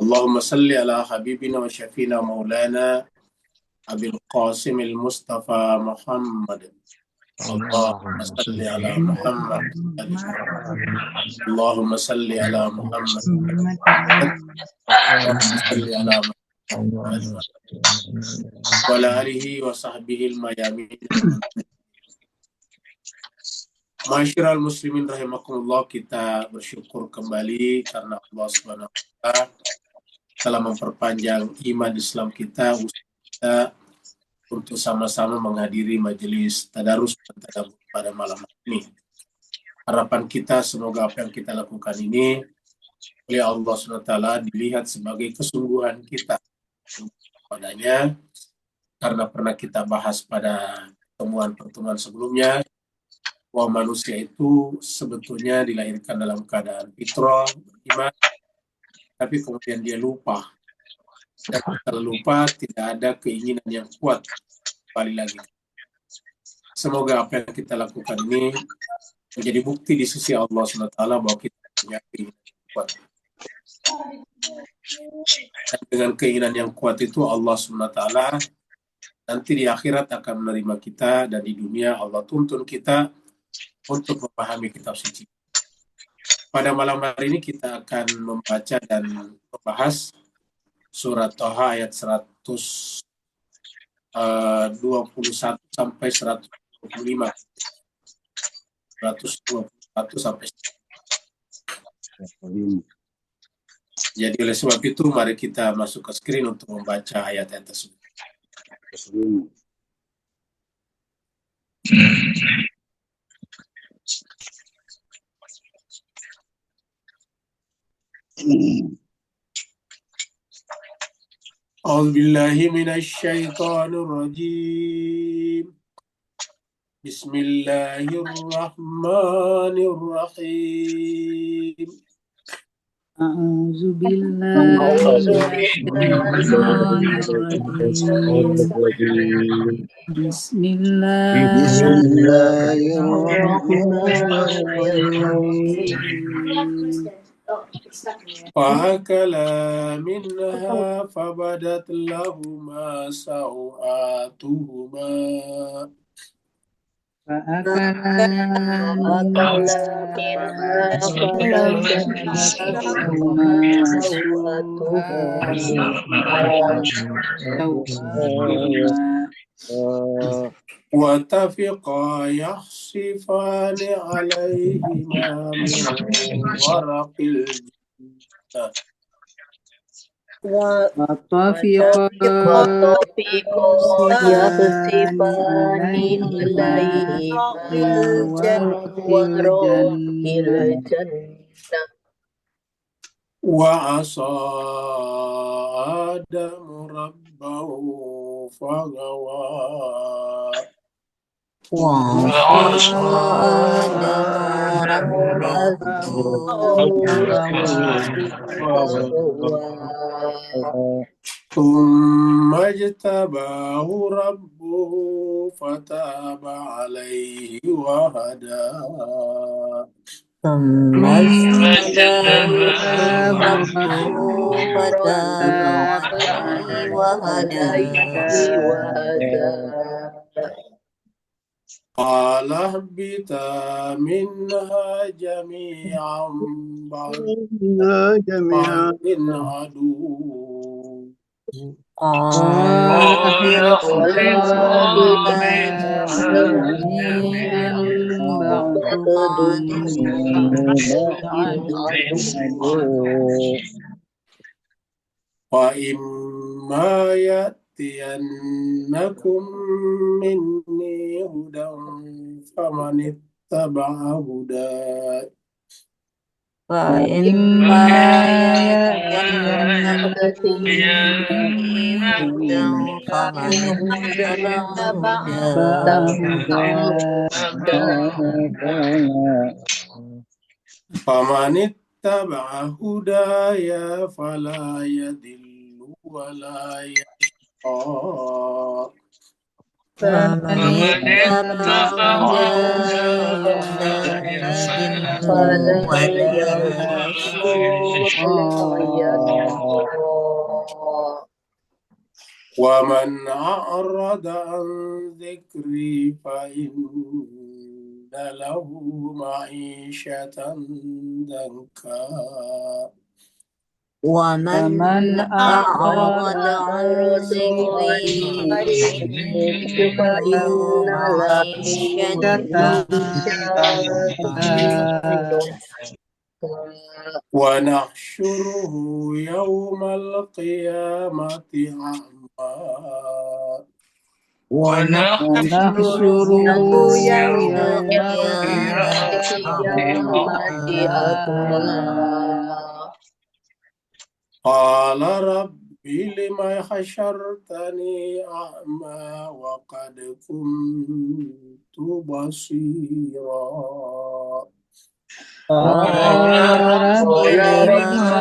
اللهم صل على حبيبنا وشفينا مولانا أبي القاسم المصطفى محمد. اللهم صل على محمد. اللهم صل على محمد. اللهم صل على محمد وعلى آله وصحبه الميامين. Masyiral muslimin rahimakumullah, kita bersyukur kembali karena Allah Subhanahu wa taala telah memperpanjang iman Islam kita, usaha kita untuk sama-sama menghadiri majelis tadarus dan tadabbur pada malam ini. Harapan kita semoga apa yang kita lakukan ini oleh Allah Subhanahu wa taala dilihat sebagai kesungguhan kita padanya, karena pernah kita bahas pada pertemuan sebelumnya bahwa manusia itu sebetulnya dilahirkan dalam keadaan fitrah, beriman, tapi kemudian dia lupa. Dan setelah lupa, tidak ada keinginan yang kuat kembali lagi. Semoga apa yang kita lakukan ini menjadi bukti di sisi Allah SWT bahwa kita punya keinginan yang kuat. Dan dengan keinginan yang kuat itu Allah SWT nanti di akhirat akan menerima kita, dan di dunia Allah tuntun kita untuk memahami kitab suci. Pada malam hari ini kita akan membaca dan membahas surat Thaha ayat 121 sampai 125. 121 sampai 125. Jadi oleh sebab itu mari kita masuk ke screen untuk membaca ayat-ayat tersebut. أعوذ بالله من الشيطان الرجيم. بسم الله الرحمن الرحيم. أعوذ بالله من الشيطان الرجيم. بسم الله الرحمن الرحيم. فأكلا منها فبدت لهما سوآتهما فأكلا منها فبدت لهما سوآتهما وطفقا يخصفان عليهما من ورق الجنة وطفقا يخسفان عليهما من ورق الجنة وعصى آدم ربه فغوى ثم اجتباه ربه فتاب عليه وهدى ثم اجتباه ربه فتاب عليه وهدى قال اهبطا منها جميعا بعضنا عدو وإما يأتينكم مني هدى فمن اتبع هداي وإما يأتينكم مني هدى فمن اتبع هداي فلا يضل ولا يشقى فمن اتبع هدايا فلا يشقى ومن أعرض عن ذكري فإن له معيشة ضنكا ومن أعرض عن ذكري فإن ونحشره يوم القيامة أعمى ونحشره يوم القيامة أعمى قال رب لم حشرتني أعمى وقد كنت بصيرا قال رب لم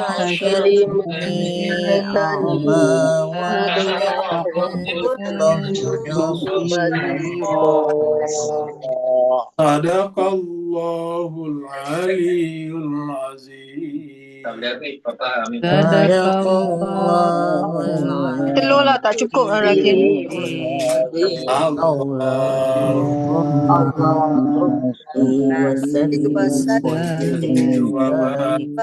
حشرتني أعمى وقد كنت بصيرا صدق الله العلي العظيم صدق الله Telur lah, tak cukup lah lagi. Allahumma salli wa sallim wa barik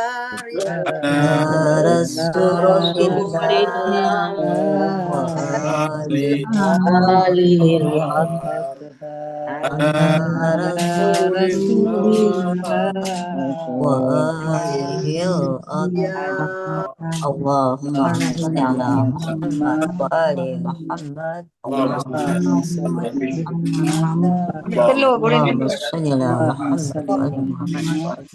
ala rasulillah wa alihi ala rasulillah wa alihi Allahumma salli ala Muhammad wa ali Muhammad Allahumma salli Telur boleh Allahumma salli ala Muhammad wa ali Muhammad.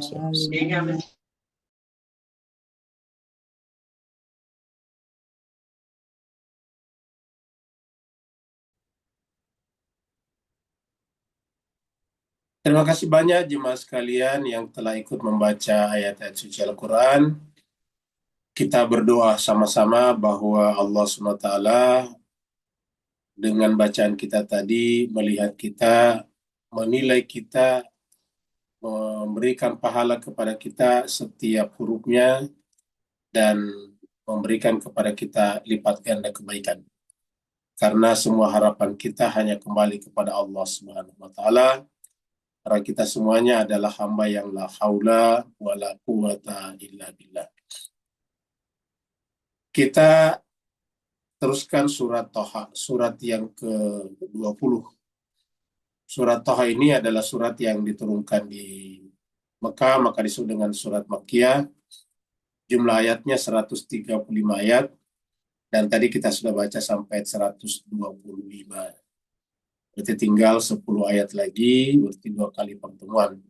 Terima kasih banyak jemaah sekalian yang telah ikut membaca ayat-ayat suci Al-Quran. Kita berdoa sama-sama bahwa Allah SWT dengan bacaan kita tadi melihat kita, menilai kita, memberikan pahala kepada kita setiap hurufnya, dan memberikan kepada kita lipat ganda kebaikan. Karena semua harapan kita hanya kembali kepada Allah SWT. Karena kita semuanya adalah hamba yang la haula wa la quwata illa billah. Kita teruskan surat Toha, surat yang ke-20. Surat Toha ini adalah surat yang diturunkan di Mekah, maka disebut dengan surat Makkiyah. Jumlah ayatnya 135 ayat, dan tadi kita sudah baca sampai 125. Berarti tinggal 10 ayat lagi, berarti 2 kali pertemuan.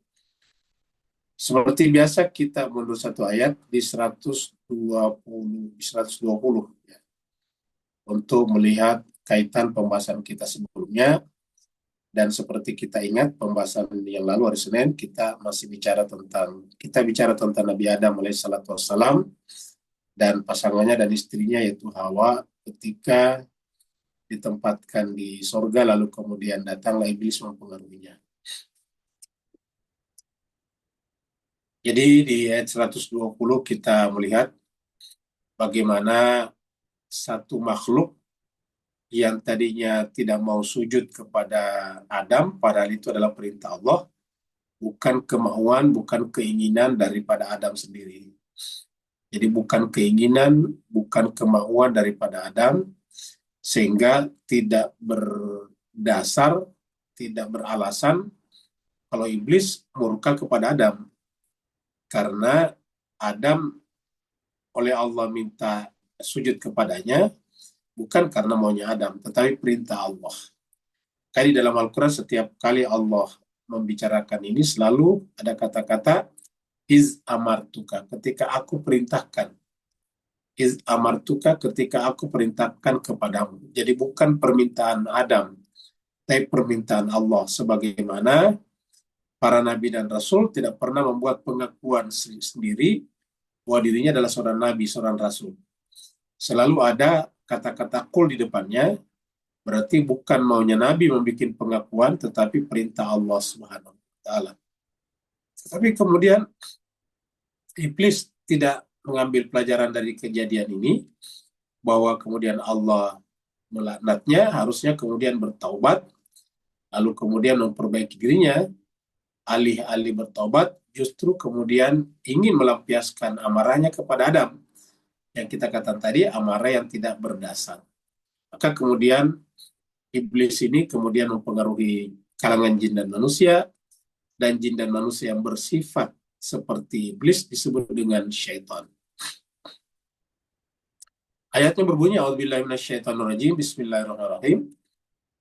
Seperti biasa kita mundur 1 ayat di 120 ya, untuk melihat kaitan pembahasan kita sebelumnya. Dan seperti kita ingat pembahasan yang lalu hari Senin, kita bicara tentang Nabi Adam alaihissalatu wassalam dan pasangannya dan istrinya yaitu Hawa ketika ditempatkan di sorga, lalu kemudian datanglah iblis mempengaruhinya. Jadi di ayat 120 kita melihat bagaimana satu makhluk yang tadinya tidak mau sujud kepada Adam, padahal itu adalah perintah Allah, bukan kemauan, bukan keinginan daripada Adam sendiri. Jadi bukan keinginan, bukan kemauan daripada Adam, sehingga tidak berdasar, tidak beralasan kalau iblis murka kepada Adam. Karena Adam oleh Allah minta sujud kepadanya, bukan karena maunya Adam, tetapi perintah Allah. Kali dalam Al-Quran setiap kali Allah membicarakan ini selalu ada kata-kata iz amartuka, ketika aku perintahkan. Iz amartuka, ketika aku perintahkan kepadamu. Jadi bukan permintaan Adam, tapi permintaan Allah. Sebagaimana para nabi dan rasul tidak pernah membuat pengakuan sendiri bahwa dirinya adalah seorang nabi, seorang rasul. Selalu ada kata-kata qul di depannya, Berarti bukan maunya Nabi membuat pengakuan, tetapi perintah Allah Subhanahu wa Ta'ala. Tapi kemudian iblis tidak mengambil pelajaran dari kejadian ini, bahwa kemudian Allah melaknatnya, harusnya kemudian bertaubat, lalu kemudian memperbaiki dirinya. Alih-alih bertaubat, justru kemudian ingin melampiaskan amarahnya kepada Adam. Yang kita katakan tadi, amarah yang tidak berdasar. Maka kemudian iblis ini kemudian mempengaruhi kalangan jin dan manusia, dan jin dan manusia yang bersifat seperti iblis disebut dengan syaitan. Ayatnya berbunyi, A'udzubillahi minasyaitonirrajim, Bismillahirrahmanirrahim.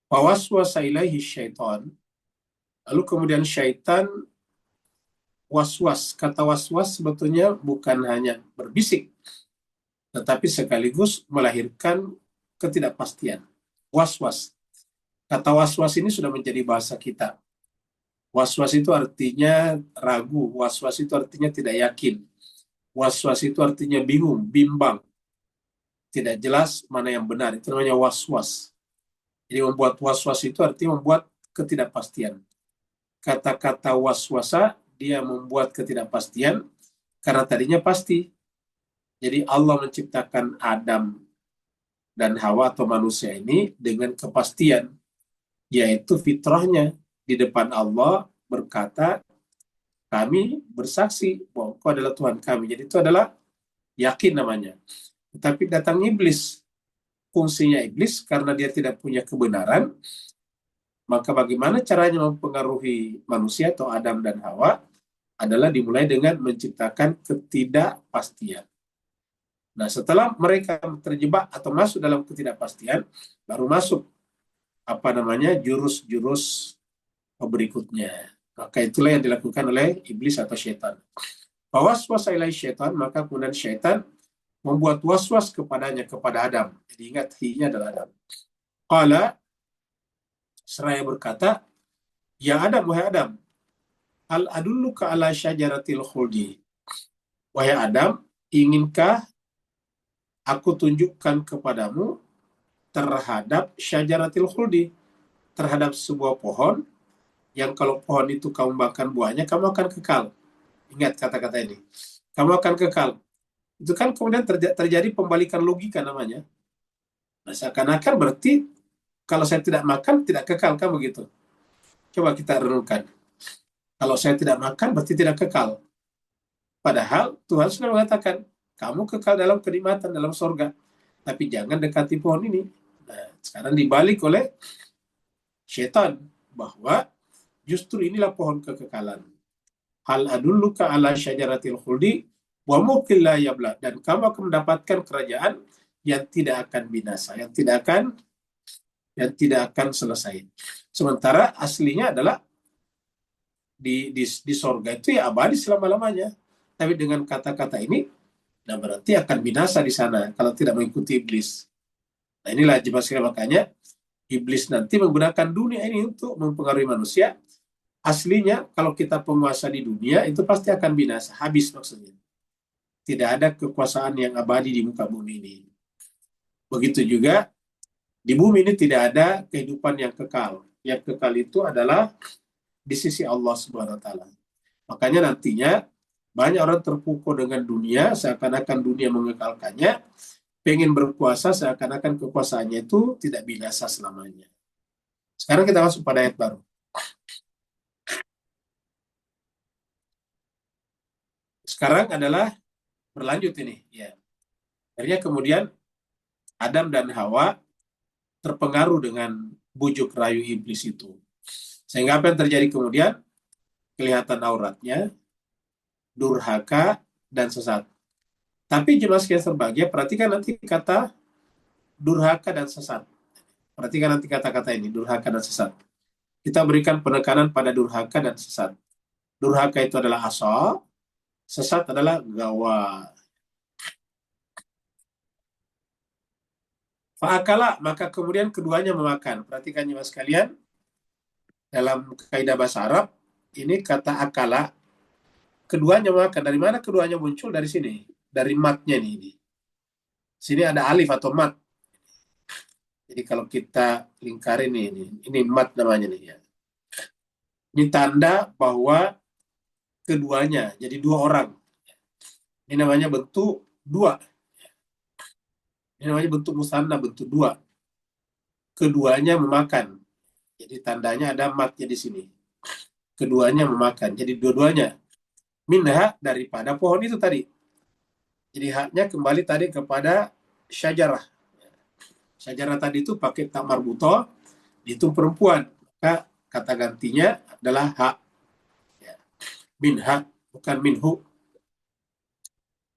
Fawaswasa ilaihi syaitan. Lalu kemudian syaitan waswas. Kata waswas sebetulnya bukan hanya berbisik, tetapi sekaligus melahirkan ketidakpastian. Waswas. Kata waswas ini sudah menjadi bahasa kita. Waswas itu artinya ragu. Waswas itu artinya tidak yakin. Waswas itu artinya bingung, bimbang. Tidak jelas mana yang benar. Itu namanya waswas. Jadi membuat waswas itu artinya membuat ketidakpastian. Kata-kata waswasa, dia membuat ketidakpastian karena tadinya pasti. Jadi Allah menciptakan Adam dan Hawa atau manusia ini dengan kepastian, yaitu fitrahnya di depan Allah berkata, kami bersaksi bahwa Engkau adalah Tuhan kami. Jadi itu adalah yakin namanya. Tetapi datang iblis. Fungsinya iblis karena dia tidak punya kebenaran, maka bagaimana caranya mempengaruhi manusia atau Adam dan Hawa adalah dimulai dengan menciptakan ketidakpastian. Nah, setelah mereka terjebak atau masuk dalam ketidakpastian, baru masuk jurus-jurus berikutnya. Maka itulah yang dilakukan oleh iblis atau syaitan. Fawaswasa ilaihi syaitan, maka kemudian syaitan membuat waswas kepada Adam. Jadi ingat, hi-nya adalah Adam. Qala, seraya berkata, ya Adam, wahai Adam, hal adulluka ala syajaratil khuldi. Wahai Adam, inginkah aku tunjukkan kepadamu terhadap syajaratil khuldi, terhadap sebuah pohon yang kalau pohon itu kamu makan buahnya, kamu akan kekal. Ingat kata-kata ini. Kamu akan kekal. Itu kan kemudian terjadi pembalikan logika namanya. Nah, seakan-akan berarti kalau saya tidak makan, tidak kekal, kan begitu. Coba kita renungkan. Kalau saya tidak makan, berarti tidak kekal. Padahal Tuhan sudah mengatakan, kamu kekal dalam kenikmatan, dalam sorga. Tapi jangan dekati pohon ini. Nah, sekarang dibalik oleh syaitan, bahwa justru inilah pohon kekekalan. Hal adulluka ala syajaratil khuldi, wa mulkin la yabla. Dan kamu akan mendapatkan kerajaan yang tidak akan binasa, yang tidak akan selesai. Sementara aslinya adalah di sorga itu ya abadi selama-lamanya. Tapi dengan kata-kata ini, nah berarti akan binasa di sana kalau tidak mengikuti iblis. Nah inilah jemaah sekalian, makanya iblis nanti menggunakan dunia ini untuk mempengaruhi manusia. Aslinya kalau kita penguasa di dunia itu pasti akan binasa, habis maksudnya. Tidak ada kekuasaan yang abadi di muka bumi ini. Begitu juga di bumi ini tidak ada kehidupan yang kekal. Yang kekal itu adalah di sisi Allah Subhanahu wa Ta'ala. Makanya nantinya banyak orang terpukau dengan dunia, seakan-akan dunia mengekalkannya, pengen berkuasa seakan-akan kekuasaannya itu tidak binasa selamanya. Sekarang kita masuk pada ayat baru. Sekarang adalah berlanjut ini, ya. Akhirnya kemudian Adam dan Hawa terpengaruh dengan bujuk rayu iblis itu. Sehingga apa yang terjadi kemudian? Kelihatan auratnya, durhaka, dan sesat. Tapi jemaah sekalian berbahagia, perhatikan nanti kata durhaka dan sesat. Perhatikan nanti kata-kata ini, durhaka dan sesat. Kita berikan penekanan pada durhaka dan sesat. Durhaka itu adalah asa, sesat adalah gawa. Fa'akala, maka kemudian keduanya memakan. Perhatikan jemaah sekalian, dalam kaidah bahasa Arab, ini kata akala, keduanya memakan. Dari mana keduanya muncul? Dari sini. Dari matnya nih. Sini ada alif atau mat. Jadi kalau kita lingkarin ini mat namanya nih ya. Ini tanda bahwa keduanya, jadi dua orang. Ini namanya bentuk dua. Ini namanya bentuk musanna, bentuk dua. Keduanya memakan. Jadi tandanya ada matnya di sini. Keduanya memakan. Jadi dua-duanya. Minha daripada pohon itu tadi. Jadi haknya kembali tadi kepada syajarah. Syajarah tadi itu pakai tak marbuto, itu perempuan. Maka kata gantinya adalah hak. Ya. Minha, bukan minhu.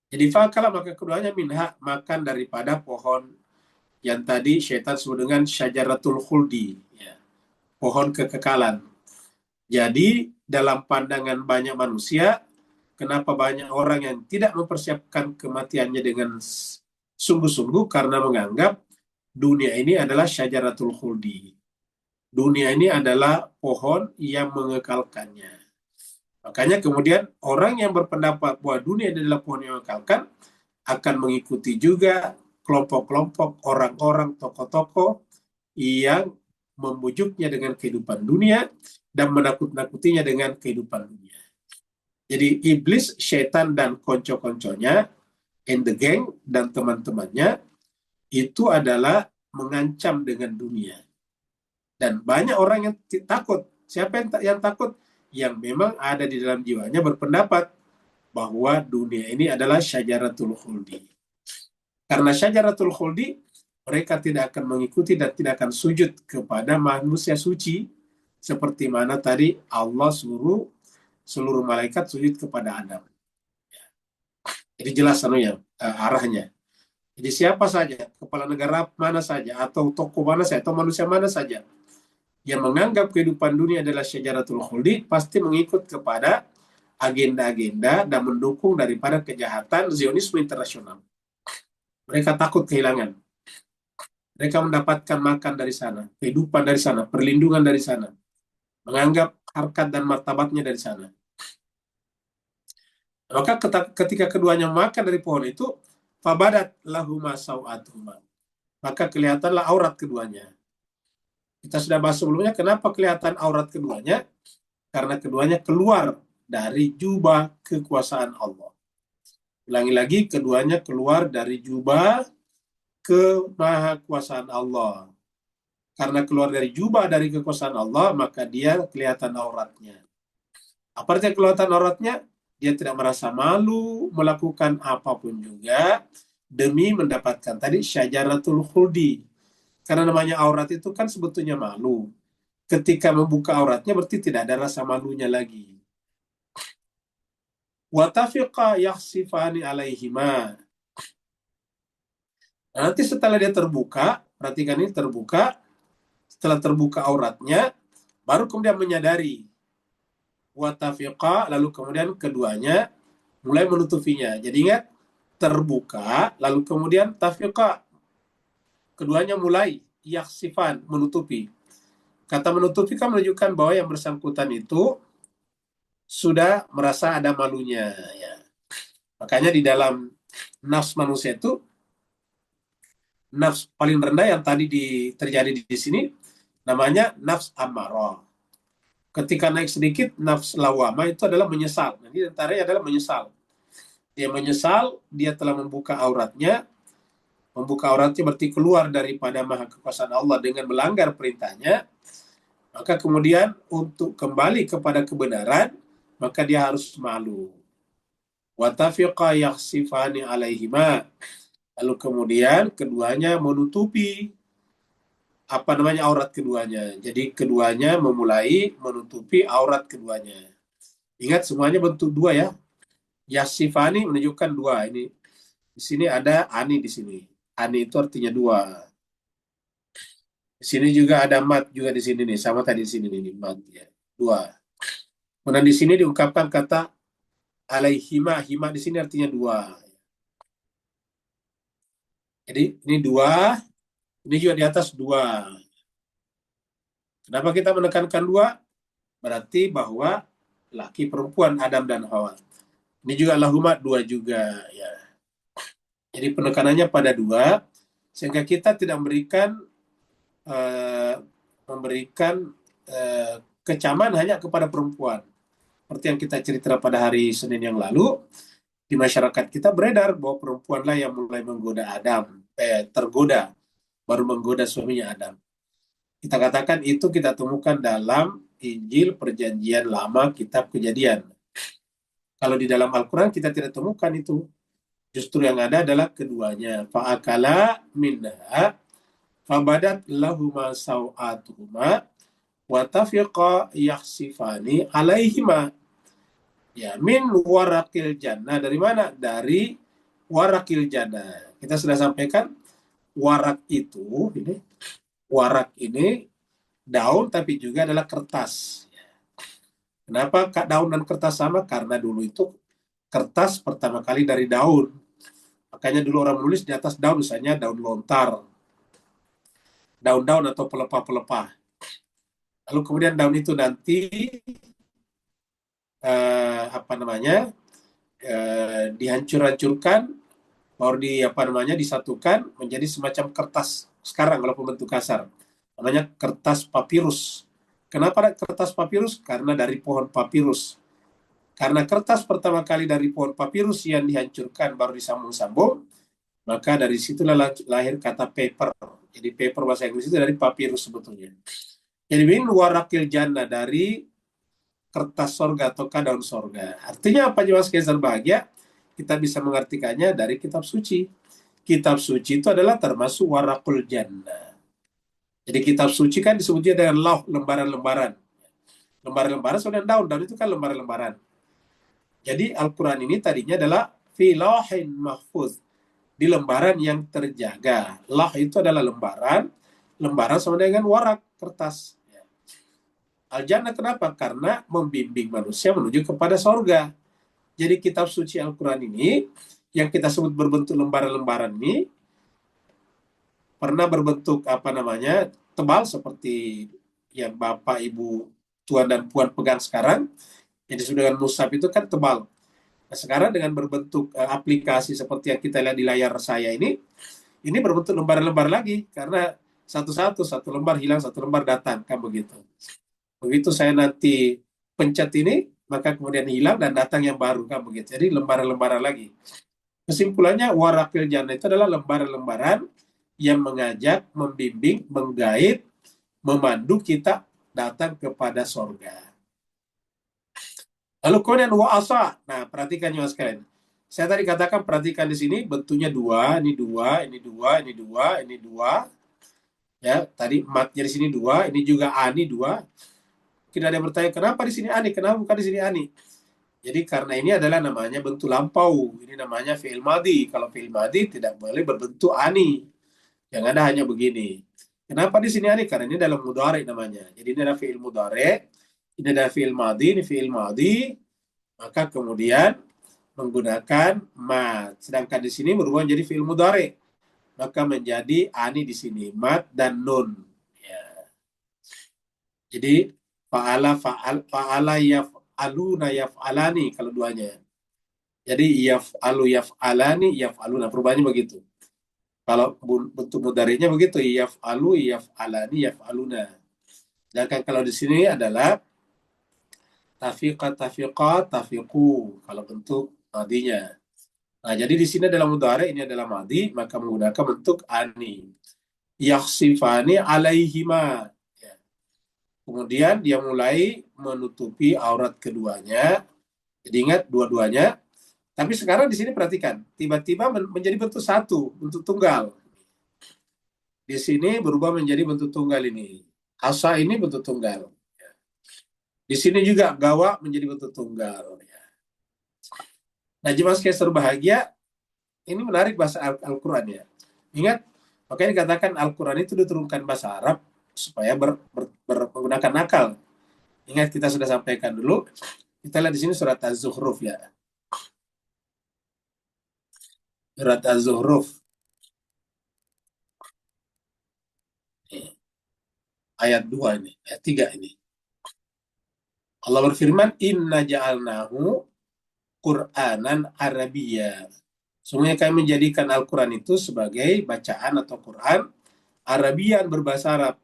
Jadi fakala maka keduanya minha, makan daripada pohon yang tadi syaitan sebut dengan syajaratul khuldi. Ya. Pohon kekekalan. Jadi dalam pandangan banyak manusia, kenapa banyak orang yang tidak mempersiapkan kematiannya dengan sungguh-sungguh karena menganggap dunia ini adalah syajaratul khuldi. Dunia ini adalah pohon yang mengekalkannya. Makanya kemudian orang yang berpendapat bahwa dunia ini adalah pohon yang mengekalkan akan mengikuti juga kelompok-kelompok orang-orang, tokoh-tokoh yang membujuknya dengan kehidupan dunia dan menakut-nakutinya dengan kehidupan dunia. Jadi iblis, syaitan, dan konco-konconya, and the gang, dan teman-temannya, itu adalah mengancam dengan dunia. Dan banyak orang yang takut. Siapa yang takut? Yang memang ada di dalam jiwanya berpendapat bahwa dunia ini adalah syajaratul khuldi. Karena syajaratul khuldi, mereka tidak akan mengikuti dan tidak akan sujud kepada manusia suci, seperti mana tadi Allah suruh seluruh malaikat sujud kepada Adam. Jadi jelas arahnya. Jadi siapa saja, kepala negara mana saja, atau tokoh mana saja, atau manusia mana saja, yang menganggap kehidupan dunia adalah syajaratul khuldi, pasti mengikut kepada agenda-agenda dan mendukung daripada kejahatan Zionisme internasional. Mereka takut kehilangan. Mereka mendapatkan makan dari sana, kehidupan dari sana, perlindungan dari sana. Menganggap harkat dan martabatnya dari sana. Maka ketika keduanya makan dari pohon itu, fabadat lahuma sawatuhuma. Maka kelihatanlah aurat keduanya. Kita sudah bahas sebelumnya, kenapa kelihatan aurat keduanya? Karena keduanya keluar dari jubah kekuasaan Allah. Ulangi lagi, keduanya keluar dari jubah kemahakuasaan Allah. Karena keluar dari jubah dari kekuasaan Allah, maka dia kelihatan auratnya. Apa artinya kelihatan auratnya? Dia tidak merasa malu melakukan apapun juga demi mendapatkan tadi syajaratul khuldi. Karena namanya aurat itu kan sebetulnya malu. Ketika membuka auratnya berarti tidak ada rasa malunya lagi. Wa tafiqa yakhsifani alaihima. Nanti setelah dia terbuka, perhatikan ini terbuka, setelah terbuka auratnya, baru kemudian menyadari. Wa tafiqa, lalu kemudian keduanya mulai menutupinya. Jadi ingat, terbuka, lalu kemudian tafiqa. Keduanya mulai yakhsifan, menutupi. Kata menutupi kan menunjukkan bahwa yang bersangkutan itu sudah merasa ada malunya. Ya. Makanya di dalam nafs manusia itu, nafs paling rendah yang tadi terjadi di sini, namanya nafs ammarah. Ketika naik sedikit, nafs lawama itu adalah menyesal. Jadi antaranya adalah menyesal. Dia menyesal, dia telah membuka auratnya. Membuka auratnya berarti keluar daripada maha kekuasaan Allah dengan melanggar perintahnya. Maka kemudian untuk kembali kepada kebenaran, maka dia harus malu. Wa tafiqa yakhsifani alaihima. Lalu kemudian keduanya menutupi aurat keduanya. Jadi keduanya memulai menutupi aurat keduanya. Ingat semuanya bentuk dua ya. Yakhsifani menunjukkan dua. Ini di sini ada ani di sini. Ani itu artinya dua. Di sini juga ada mat juga di sini nih, sama tadi di sini nih mat ya. Dua. Kemudian di sini diungkapkan kata alaihima, hima di sini artinya dua. Jadi ini dua, ini juga di atas dua. Kenapa kita menekankan dua? Berarti bahwa laki perempuan Adam dan Hawa. Ini juga lahuma dua juga ya. Jadi penekanannya pada dua, sehingga kita tidak memberikan memberikan kecaman hanya kepada perempuan. Seperti yang kita cerita pada hari Senin yang lalu, di masyarakat kita beredar bahwa perempuanlah yang mulai menggoda Adam, tergoda, baru menggoda suaminya Adam. Kita katakan itu kita temukan dalam Injil Perjanjian Lama, Kitab Kejadian. Kalau di dalam Al-Quran kita tidak temukan itu. Justru yang ada adalah keduanya. Fa'akala minha fabadat lahuma sawatuhuma wa tafiqa yakhsifani alaihima. Ya, min warakil jannah. Dari mana? Dari warakil jannah. Kita sudah sampaikan warak itu, warak ini daun tapi juga adalah kertas. Kenapa daun dan kertas sama? Karena dulu itu kertas pertama kali dari daun. Makanya dulu orang menulis di atas daun, misalnya daun lontar, daun-daun atau pelepah-pelepah. Lalu kemudian daun itu nanti dihancur-hancurkan, baru disatukan menjadi semacam kertas. Sekarang kalau bentuk kasar, namanya kertas papirus. Kenapa ada kertas papirus? Karena dari pohon papirus. Karena kertas pertama kali dari pohon papirus yang dihancurkan baru disambung-sambung, maka dari situlah lahir kata paper. Jadi paper bahasa Inggris itu dari papirus sebetulnya. Jadi min warakil jannah, dari kertas sorga atau daun sorga. Artinya apa jemaah sekalian berbahagia? Kita bisa mengartikannya dari kitab suci. Kitab suci itu adalah termasuk warakul jannah. Jadi kitab suci kan disebutnya dengan lauh, lembaran-lembaran. Lembaran-lembaran soalnya daun itu kan lembaran-lembaran. Jadi Al-Quran ini tadinya adalah fi lauhin mahfuz, di lembaran yang terjaga. Lauh itu adalah lembaran sama dengan warak, kertas. Al-Jannah kenapa? Karena membimbing manusia menuju kepada sorga. Jadi kitab suci Al-Quran ini, yang kita sebut berbentuk lembaran-lembaran ini, pernah berbentuk tebal seperti yang Bapak, Ibu, Tuan dan Puan pegang sekarang, yang disebut dengan mushaf itu kan tebal. Nah, sekarang dengan berbentuk aplikasi seperti yang kita lihat di layar saya ini berbentuk lembar-lembar lagi, karena satu lembar hilang, satu lembar datang, kan begitu. Begitu saya nanti pencet ini, maka kemudian hilang dan datang yang baru, kan begitu. Jadi lembaran-lembaran lagi. Kesimpulannya, warakil jannah itu adalah lembaran-lembaran yang mengajak, membimbing, menggait, memandu kita datang kepada sorga. Lalu kemudian wa'asa. Nah, perhatikan juga sekalian. Saya tadi katakan, perhatikan di sini bentuknya dua, ini dua, ini dua, ini dua, ini dua. Ya, tadi matnya di sini dua, ini juga ani dua. Tidak ada yang bertanya, kenapa di sini ani, kenapa bukan di sini ani? Jadi karena ini adalah namanya bentuk lampau, ini namanya fi'il madhi. Kalau fi'il madhi tidak boleh berbentuk ani. Yang ada hanya begini. Kenapa di sini ani? Karena ini dalam mudhari namanya. Jadi ini adalah fi'il mudhari, ini adalah fi'il madhi, ini fi'il madhi. Maka kemudian menggunakan mat. Sedangkan di sini berubah menjadi fi'il mudhari. Maka menjadi ani di sini, mat dan nun. Ya. Jadi fa'ala yaf'aluna yaf'alani kalau duanya. Jadi yaf'alu yaf'alani yaf'aluna, perubahannya begitu. Kalau bentuk mudhari'nya begitu, yaf'alu yaf'alani yaf'aluna. Sedangkan kalau di sini adalah tafiqa tafiqu kalau bentuk madinya. Nah, jadi di sini adalah mudhari', ini adalah madi, maka menggunakan bentuk ani. Yakhsifani alaihima. Ya. Kemudian dia mulai menutupi aurat keduanya. Jadi ingat dua-duanya. Tapi sekarang di sini perhatikan, tiba-tiba menjadi bentuk satu, bentuk tunggal. Di sini berubah menjadi bentuk tunggal ini. Asa ini bentuk tunggal. Di sini juga gawa menjadi bentuk tunggal. Nah, jemaah sekalian berbahagia, ini menarik bahasa Al-Quran ya. Ingat, makanya dikatakan Al-Quran itu diturunkan bahasa Arab supaya menggunakan akal. Ingat, kita sudah sampaikan dulu. Kita lihat di sini surat Az-Zukhruf ya. Surat Az-Zukhruf. Ayat 2 ini, ayat 3 ini. Allah berfirman, Inna ja'alnahu Qur'anan Arabiyya. Sungguhnya kami menjadikan Al-Quran itu sebagai bacaan atau Quran Arabian berbahasa Arab.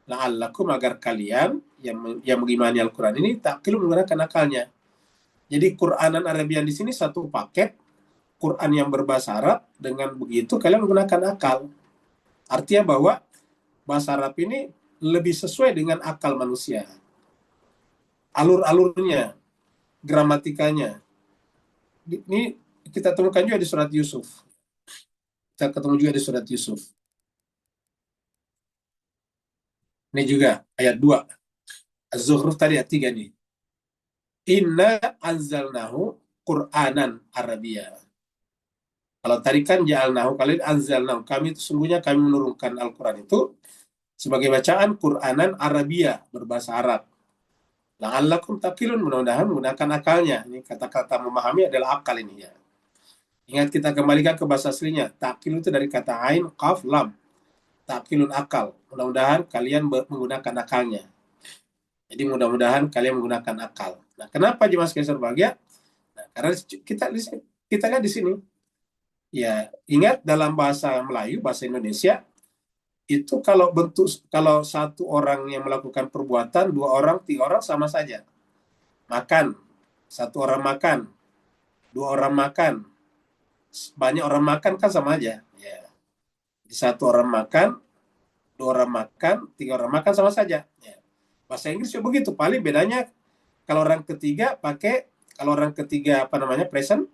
La'allakum agar kalian yang mengimani Al-Quran ini taqilu menggunakan akalnya. Jadi Quranan Arabian di sini satu paket, Quran yang berbahasa Arab, dengan begitu kalian menggunakan akal. Artinya bahwa bahasa Arab ini lebih sesuai dengan akal manusia. Alur-alurnya, gramatikanya. Ini kita temukan juga di surat Yusuf. Kita ketemu juga di surat Yusuf. Ini juga ayat 2. Az-Zukhruf tadi ayat 3 nih. Inna anzalnahu Qur'anan Arabia. Kalau tadi kan ja'alnahu, kali anzalnahu. Kami itu sungguhnya kami menurunkan Al-Quran itu sebagai bacaan Qur'anan Arabia, berbahasa Arab. La'allakum taqilun, mudah-mudahan menggunakan akalnya. Ini kata-kata memahami adalah akal ini ya. Ingat, kita kembalikan ke bahasa aslinya. Taqil itu dari kata ain, qaf, lam. Taqilun akal. Mudah-mudahan kalian menggunakan akalnya. Jadi mudah-mudahan kalian menggunakan akal. Nah, kenapa jemaah sekalian berbahagia? Nah, karena kita lihat di sini. Ya, ingat dalam bahasa Melayu, bahasa Indonesia, itu kalau satu orang yang melakukan perbuatan, 2 orang, 3 orang sama saja. Makan, 1 orang makan, 2 orang makan, banyak orang makan kan sama aja. Ya. 1 orang makan, 2 orang makan, 3 orang makan sama saja. Ya. Bahasa Inggris juga begitu. Paling bedanya kalau orang ketiga present,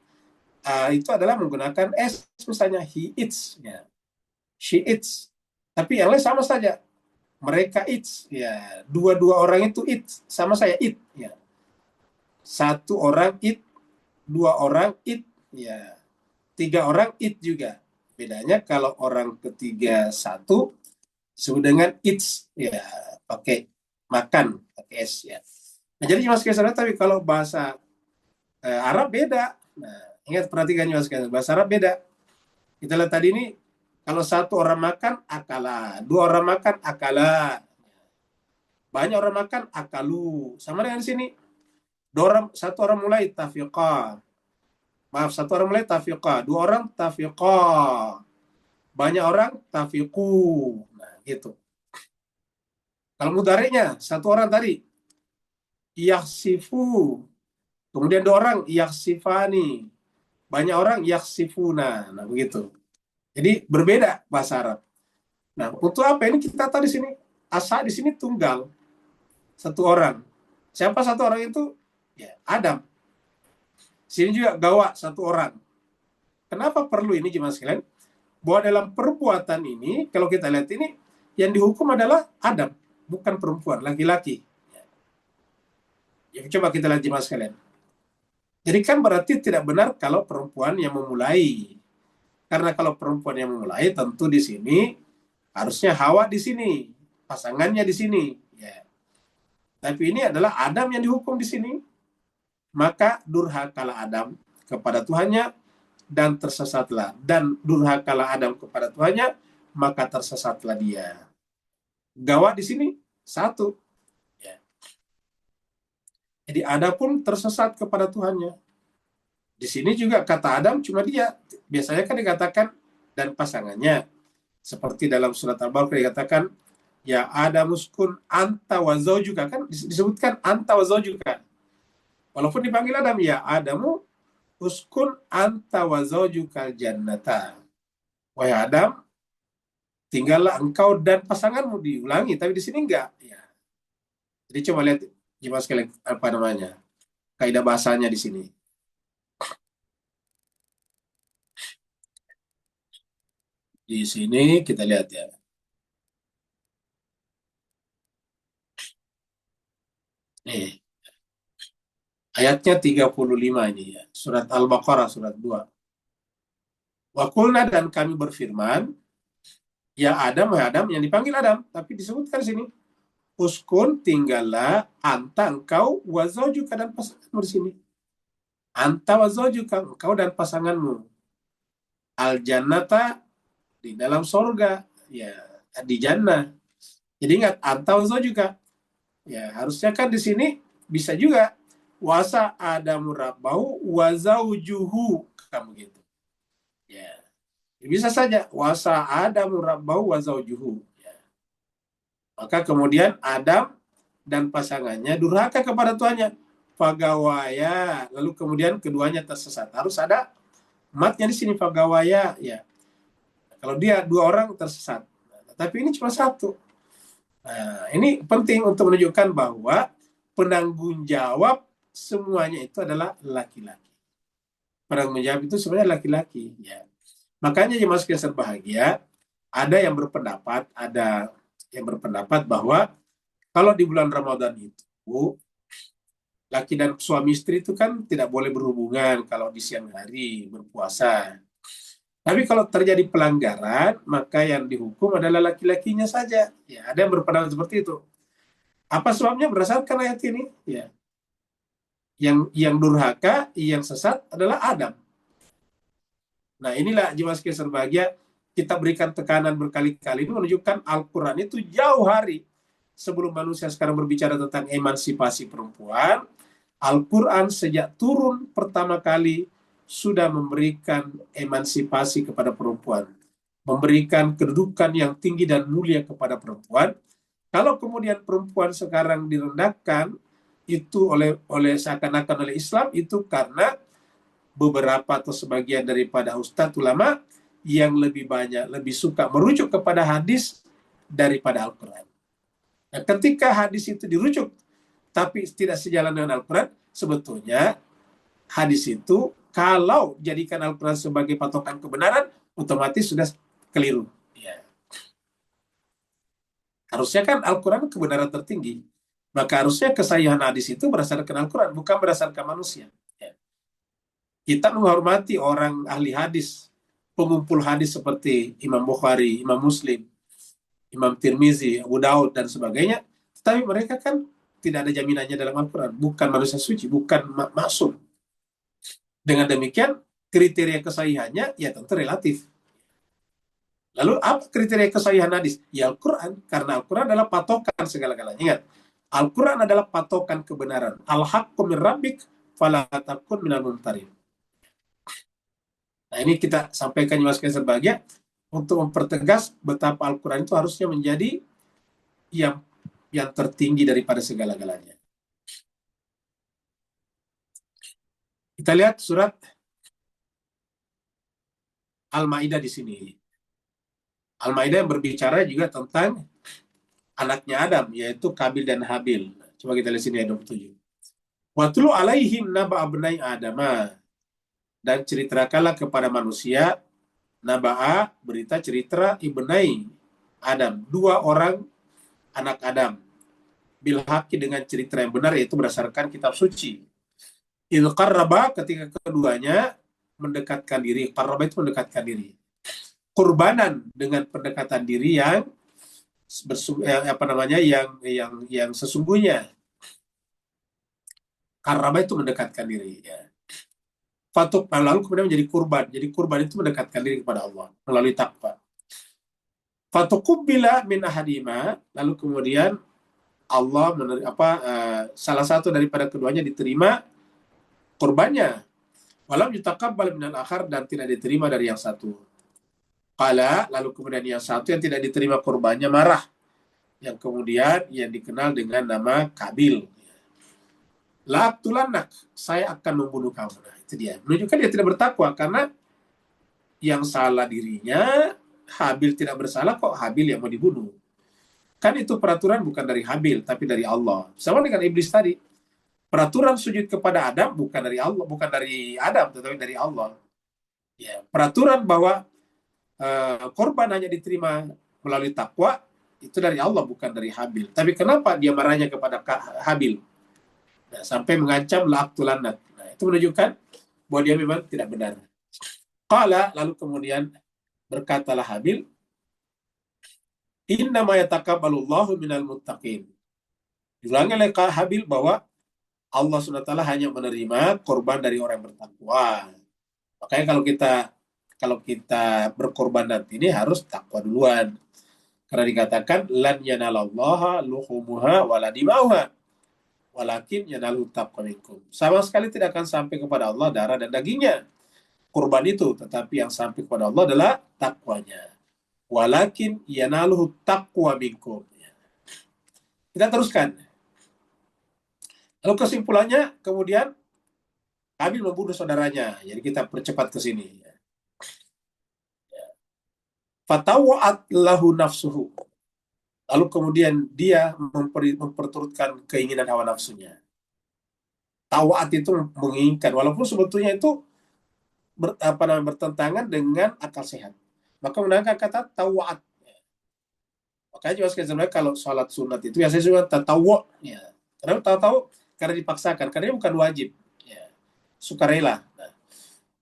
itu adalah menggunakan S, misalnya he eats, ya. She eats. Tapi yang lain sama saja. Mereka eats, ya. 2 orang itu eat, sama saya eat, ya. 1 orang eat, 2 orang eat, ya. 3 orang eat juga. Bedanya kalau orang ketiga 1 disebut dengan eats, ya, pakai makan, pakai S, ya. Nah, jadi cuma sekali tapi kalau bahasa Arab beda. Nah, ingat, perhatikan juga sekali, bahasa Arab beda. Kita lihat tadi ini, kalau 1 orang makan, akala. 2 orang makan, akala. Banyak orang makan, akalu. Sama dengan di sini. 1 orang mulai, tafiqa. Maaf, 1 orang mulai, tafiqa. 2 orang, tafiqa. Banyak orang, tafiqu. Nah, gitu. Kalau mudhari'nya, 1 orang tadi, yaksifu. Kemudian 2 orang, yaksifani. Banyak orang, yaksifuna. Nah, begitu. Jadi berbeda bahasa Arab. Nah, untuk apa ini kita tahu di sini? Asa di sini tunggal. 1 orang. Siapa 1 orang itu? Ya, Adam. Sini juga gawa 1 orang. Kenapa perlu ini jemaah sekalian? Bahwa dalam perbuatan ini, kalau kita lihat ini, yang dihukum adalah Adam, bukan perempuan, laki-laki. Ya, coba kita lihat jemaah sekalian. Jadi kan berarti tidak benar kalau perempuan yang memulai. Karena kalau perempuan yang memulai, tentu di sini harusnya Hawa di sini, pasangannya di sini. Ya. Tapi ini adalah Adam yang dihukum di sini. Maka durhakalah Adam kepada Tuhannya dan tersesatlah. Dan durhakalah Adam kepada Tuhannya, maka tersesatlah dia. Gawa di sini 1. Ya. Jadi Adam pun tersesat kepada Tuhannya. Di sini juga kata Adam cuma dia. Biasanya kan dikatakan dan pasangannya. Seperti dalam surat Al-Baqarah dikatakan, ya Adam uskun anta wa zawjuka, kan disebutkan anta wa zawjuka. Walaupun dipanggil Adam, ya Adamu uskun anta wa zawjuka jannata. Wahai Adam, tinggallah engkau dan pasanganmu, diulangi, tapi di sini enggak. Ya. Jadi coba lihat jemaah sekalian apa namanya kaidah bahasanya di sini. Di sini kita lihat ya. Nih, ayatnya 35 ini ya. Surat Al-Baqarah surat 2. Wa qulna, dan kami berfirman, ya Adam, ya Adam, yang dipanggil Adam, tapi disebutkan di sini. Uskun, tinggallah, anta, engkau, wa zawjuka, dan pasanganmu di sini. Anta wa zawjuka, engkau dan pasanganmu. Al-jannata, di dalam surga, ya, di jannah. Jadi ingat, anta wa zawjuka. Ya, harusnya kan di sini bisa juga wasa adamu rabbahu wa zawjuhu, kamu gitu. Ya. Bisa saja wasa adamu rabbahu wa zawjuhu. Ya. Maka kemudian Adam dan pasangannya durhaka kepada tuannya. Fagawaya, lalu kemudian keduanya tersesat. Harus ada matnya di sini, fagawaya, ya. Kalau dia dua orang tersesat, tapi ini cuma satu. Nah, ini penting untuk menunjukkan bahwa penanggung jawab semuanya itu adalah laki-laki. Penanggung jawab itu sebenarnya laki-laki, ya. Makanya jemaah sekalian berbahagia, ada yang berpendapat bahwa kalau di bulan Ramadan itu laki dan suami istri itu kan tidak boleh berhubungan kalau di siang hari berpuasa. Tapi kalau terjadi pelanggaran, maka yang dihukum adalah laki-lakinya saja. Ya, ada yang berpendapat seperti itu. Apa sebabnya? Berdasarkan ayat ini. Ya. Yang durhaka, yang sesat adalah Adam. Nah, inilah jemaah sekalian berbahagia, kita berikan tekanan berkali-kali ini menunjukkan Al-Quran itu jauh hari sebelum manusia sekarang berbicara tentang emansipasi perempuan. Al-Quran sejak turun pertama kali sudah memberikan emansipasi kepada perempuan, memberikan kedudukan yang tinggi dan mulia kepada perempuan. Kalau kemudian perempuan sekarang direndahkan itu oleh seakan-akan oleh Islam, itu karena beberapa atau sebagian daripada ustadz ulama yang lebih banyak, lebih suka merujuk kepada hadis daripada Al-Quran. Nah, ketika hadis itu dirujuk tapi tidak sejalan dengan Al-Quran, sebetulnya hadis itu kalau jadikan Al-Quran sebagai patokan kebenaran, otomatis sudah keliru. Ya. Harusnya kan Al-Quran kebenaran tertinggi. Maka harusnya kesahihan hadis itu berdasarkan Al-Quran, bukan berdasarkan manusia. Ya. Kita menghormati orang ahli hadis, pengumpul hadis seperti Imam Bukhari, Imam Muslim, Imam Tirmizi, Abu Daud, dan sebagainya. Tapi mereka kan tidak ada jaminannya dalam Al-Quran. Bukan manusia suci, bukan maksum. Dengan demikian, kriteria kesahihannya ya tentu relatif. Lalu apa kriteria kesahihan hadis? Ya Al-Quran. Karena Al-Quran adalah patokan segala-galanya. Ingat, Al-Quran adalah patokan kebenaran. Al-haqqu min rabbik fala takun minal mumtarin. Nah, ini kita sampaikan jemaah sekalian berbahagia untuk mempertegas betapa Al-Quran itu harusnya menjadi yang tertinggi daripada segala-galanya. Kita lihat surat Al-Maidah di sini. Al-Maidah yang berbicara juga tentang anaknya Adam, yaitu Kabil dan Habil. Coba kita lihat sini ayat 27. Watlu alaihim naba abnai Adama, dan ceritakanlah kepada manusia naba'a, berita cerita ibnai Adam, dua orang anak Adam, bil haqi, dengan cerita yang benar, yaitu berdasarkan kitab suci. Il qarraba, ketika keduanya mendekatkan diri. Qarraba itu mendekatkan diri. Kurbanan, dengan pendekatan diri yang yang sesungguhnya. Qarraba itu mendekatkan diri. Ya. Fatuk, lalu kemudian menjadi kurban. Jadi kurban itu mendekatkan diri kepada Allah melalui takwa. Fatukubbila min ahadima, lalu kemudian Allah salah satu daripada keduanya diterima kurbannya. Walam yutaqabbal minal akhar, dan tidak diterima dari yang satu. Qala, lalu kemudian yang satu yang tidak diterima kurbannya marah. Yang kemudian yang dikenal dengan nama Kabil. La'aqtulanak, saya akan membunuh kamu. Nah, itu dia. Menunjukkan dia tidak bertakwa, karena yang salah dirinya, Habil tidak bersalah, kok Habil yang mau dibunuh. Kan itu peraturan bukan dari Habil, tapi dari Allah. Sama dengan iblis tadi. Peraturan sujud kepada Adam bukan dari Allah, bukan dari Adam, tetapi dari Allah. Ya, peraturan bahwa korban hanya diterima melalui takwa itu dari Allah, bukan dari Habil. Tapi kenapa dia marahnya kepada Habil? Nah, sampai mengancam la'aqtulannak. Nah, itu menunjukkan bahwa dia memang tidak benar. Qala, lalu kemudian berkatalah Habil, innama yataqabbalullahu minal muttaqin. Diulangi oleh Habil bahwa Allah SWT hanya menerima korban dari orang yang bertakwa. Makanya kalau kita berkorban nanti ini harus takwa duluan. Karena dikatakan lan yanalallaha luhumuha wala dimauha walakin yanalu taqwa minkum. Sama sekali tidak akan sampai kepada Allah darah dan dagingnya kurban itu, tetapi yang sampai kepada Allah adalah takwanya. Walakin yanaluhu taqwa minkum. Kita teruskan. Lalu kesimpulannya kemudian Kabil membunuh saudaranya. Jadi kita percepat ke sini. Fatawa'at lahu nafsuhu. Lalu kemudian dia memperturutkan keinginan hawa nafsunya. Tawa'at itu menginginkan, walaupun sebetulnya itu bertentangan dengan akal sehat. Maka menggunakan kata tawa'at. Makanya juga sebenarnya kalau sholat sunat itu biasanya juga tatawu. Ya. Karena tahu-tahu karena dipaksakan, karena ini bukan wajib. Ya. Sukarela. Nah,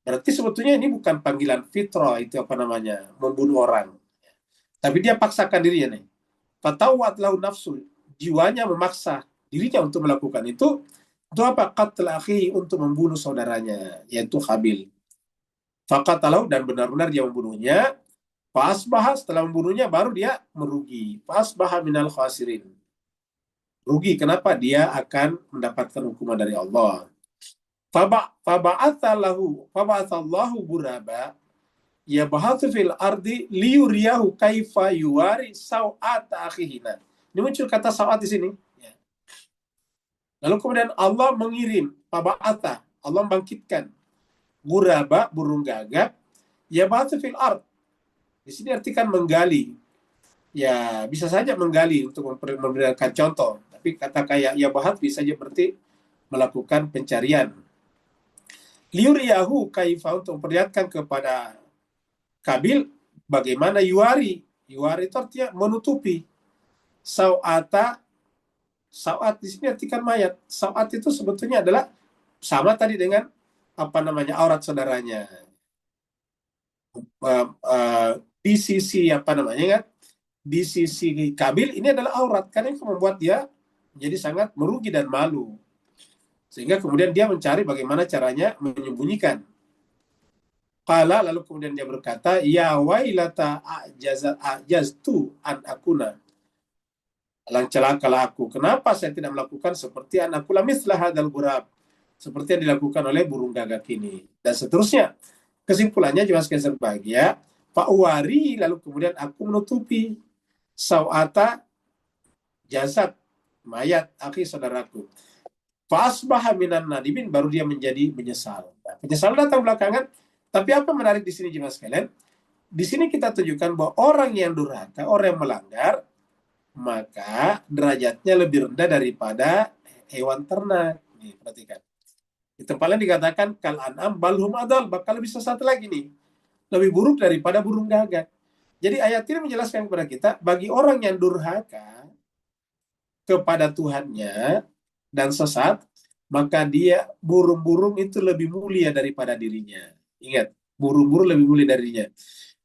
berarti sebetulnya ini bukan panggilan fitrah, itu membunuh orang. Tapi dia paksakan dirinya nih. Fatawat lahu nafsu, jiwanya memaksa dirinya untuk melakukan itu. Itu apa? Qatl akhi, untuk membunuh saudaranya, yaitu Habil. Faqatalahu, dan benar-benar dia membunuhnya. Fa'asbaha, setelah membunuhnya baru dia merugi. Fa'asbaha minal khasirin. Rugi, kenapa? Dia akan mendapatkan hukuman dari Allah. Faba'athallahu buraba yabhathu fil ardi liyuriyahu kaifa yuwari saw'ata akhihina. Ini muncul kata saw'at di sini. Lalu kemudian Allah mengirim faba'atha, Allah bangkitkan buraba, burung gagak, yabhathu fil ard. Di sini artikan menggali. Ya, bisa saja menggali untuk memberikan contoh. Tapi kata kayak yabahat bisa saja berarti melakukan pencarian. Liuriyahu kaifa, untuk memperlihatkan kepada Kabil bagaimana yuari. Yuari itu artinya menutupi. Sawat di sini artikan mayat. Sawat itu sebetulnya adalah sama tadi dengan aurat saudaranya. Di sisi di sisi Kabil ini adalah aurat, karena itu membuat dia menjadi sangat merugi dan malu. Sehingga kemudian dia mencari bagaimana caranya menyembunyikan. Qala, lalu kemudian dia berkata, ya wailata ajaztu an akuna. Alang celakalah aku. Kenapa saya tidak melakukan seperti an akula mislah hadal gurab, seperti yang dilakukan oleh burung gagak ini. Dan seterusnya. Kesimpulannya juga sekalian berbahagia. Fa'uwari, lalu kemudian aku menutupi sawata, jasad, mayat akhi, saudaraku. Fa'asbaha minan nadimin, baru dia menjadi menyesal. Nah, penyesalan datang belakangan. Tapi apa menarik di sini jemaah sekalian? Di sini kita tunjukkan bahwa orang yang durhaka, orang yang melanggar, maka derajatnya lebih rendah daripada hewan ternak. Nih, perhatikan. Di tempat lain dikatakan kal an'am balhum adal, bakal lebih sesat lagi nih. Lebih buruk daripada burung gagak. Jadi ayat ini menjelaskan kepada kita, bagi orang yang durhaka kepada Tuhannya dan sesat, maka dia, burung-burung itu lebih mulia daripada dirinya. Ingat, burung-burung lebih mulia darinya.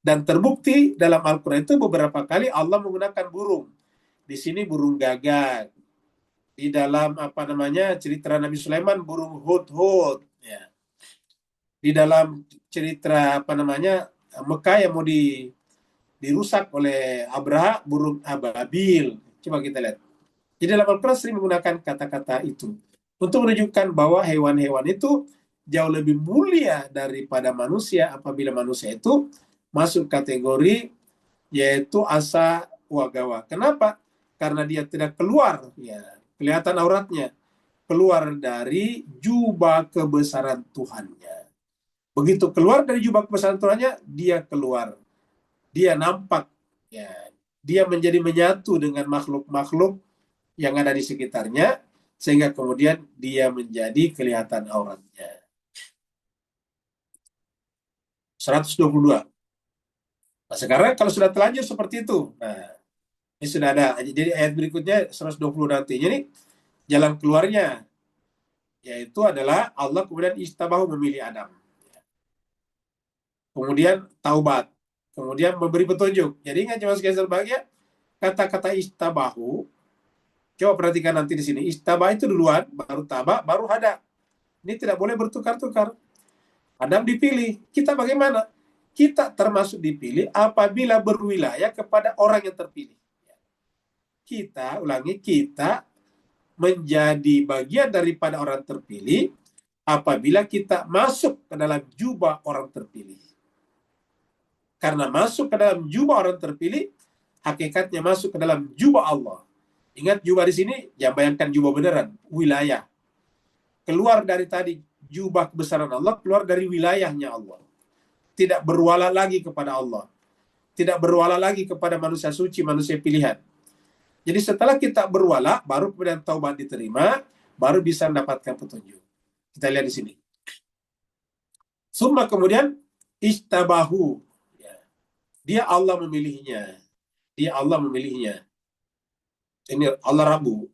Dan terbukti dalam Al-Quran itu beberapa kali Allah menggunakan burung. Di sini burung gagak. Di dalam cerita Nabi Sulaiman burung hud-hud. Ya. Di dalam cerita Mekah yang mau dirusak oleh Abraha, burung ababil. Coba kita lihat. Jadi dalam Al-Quran sering menggunakan kata-kata itu untuk menunjukkan bahwa hewan-hewan itu jauh lebih mulia daripada manusia apabila manusia itu masuk kategori yaitu asa wagawa. Kenapa? Karena dia tidak keluar, ya, kelihatan auratnya, keluar dari jubah kebesaran Tuhannya. Begitu keluar dari jubah kebesaran Tuhannya, dia keluar. Dia nampak, ya, dia menjadi menyatu dengan makhluk-makhluk yang ada di sekitarnya, sehingga kemudian dia menjadi kelihatan auratnya. 122. Nah, sekarang kalau sudah terlanjur seperti itu, nah, ini sudah ada. Jadi ayat berikutnya 120 nanti. Jadi jalan keluarnya yaitu adalah Allah kemudian istabahu, memilih Adam. Kemudian taubat. Kemudian memberi petunjuk. Jadi ingat cuma sekalian berbahagia, kata-kata istabahu, coba perhatikan nanti di sini. Istabah itu duluan, baru tabah, baru hada. Ini tidak boleh bertukar-tukar. Adam dipilih. Kita bagaimana? Kita termasuk dipilih apabila berwilayah kepada orang yang terpilih. Kita menjadi bagian daripada orang terpilih apabila kita masuk ke dalam jubah orang terpilih. Karena masuk ke dalam jubah orang terpilih, hakikatnya masuk ke dalam jubah Allah. Ingat jubah di sini, jangan bayangkan jubah beneran, wilayah. Keluar dari tadi jubah kebesaran Allah, keluar dari wilayahnya Allah. Tidak berwala lagi kepada Allah. Tidak berwala lagi kepada manusia suci, manusia pilihan. Jadi setelah kita berwala, baru kemudian taubat diterima, baru bisa mendapatkan petunjuk. Kita lihat di sini. Summa kemudian istabahu. Dia Allah memilihnya. Dia Allah memilihnya. Ini Allah Rabu.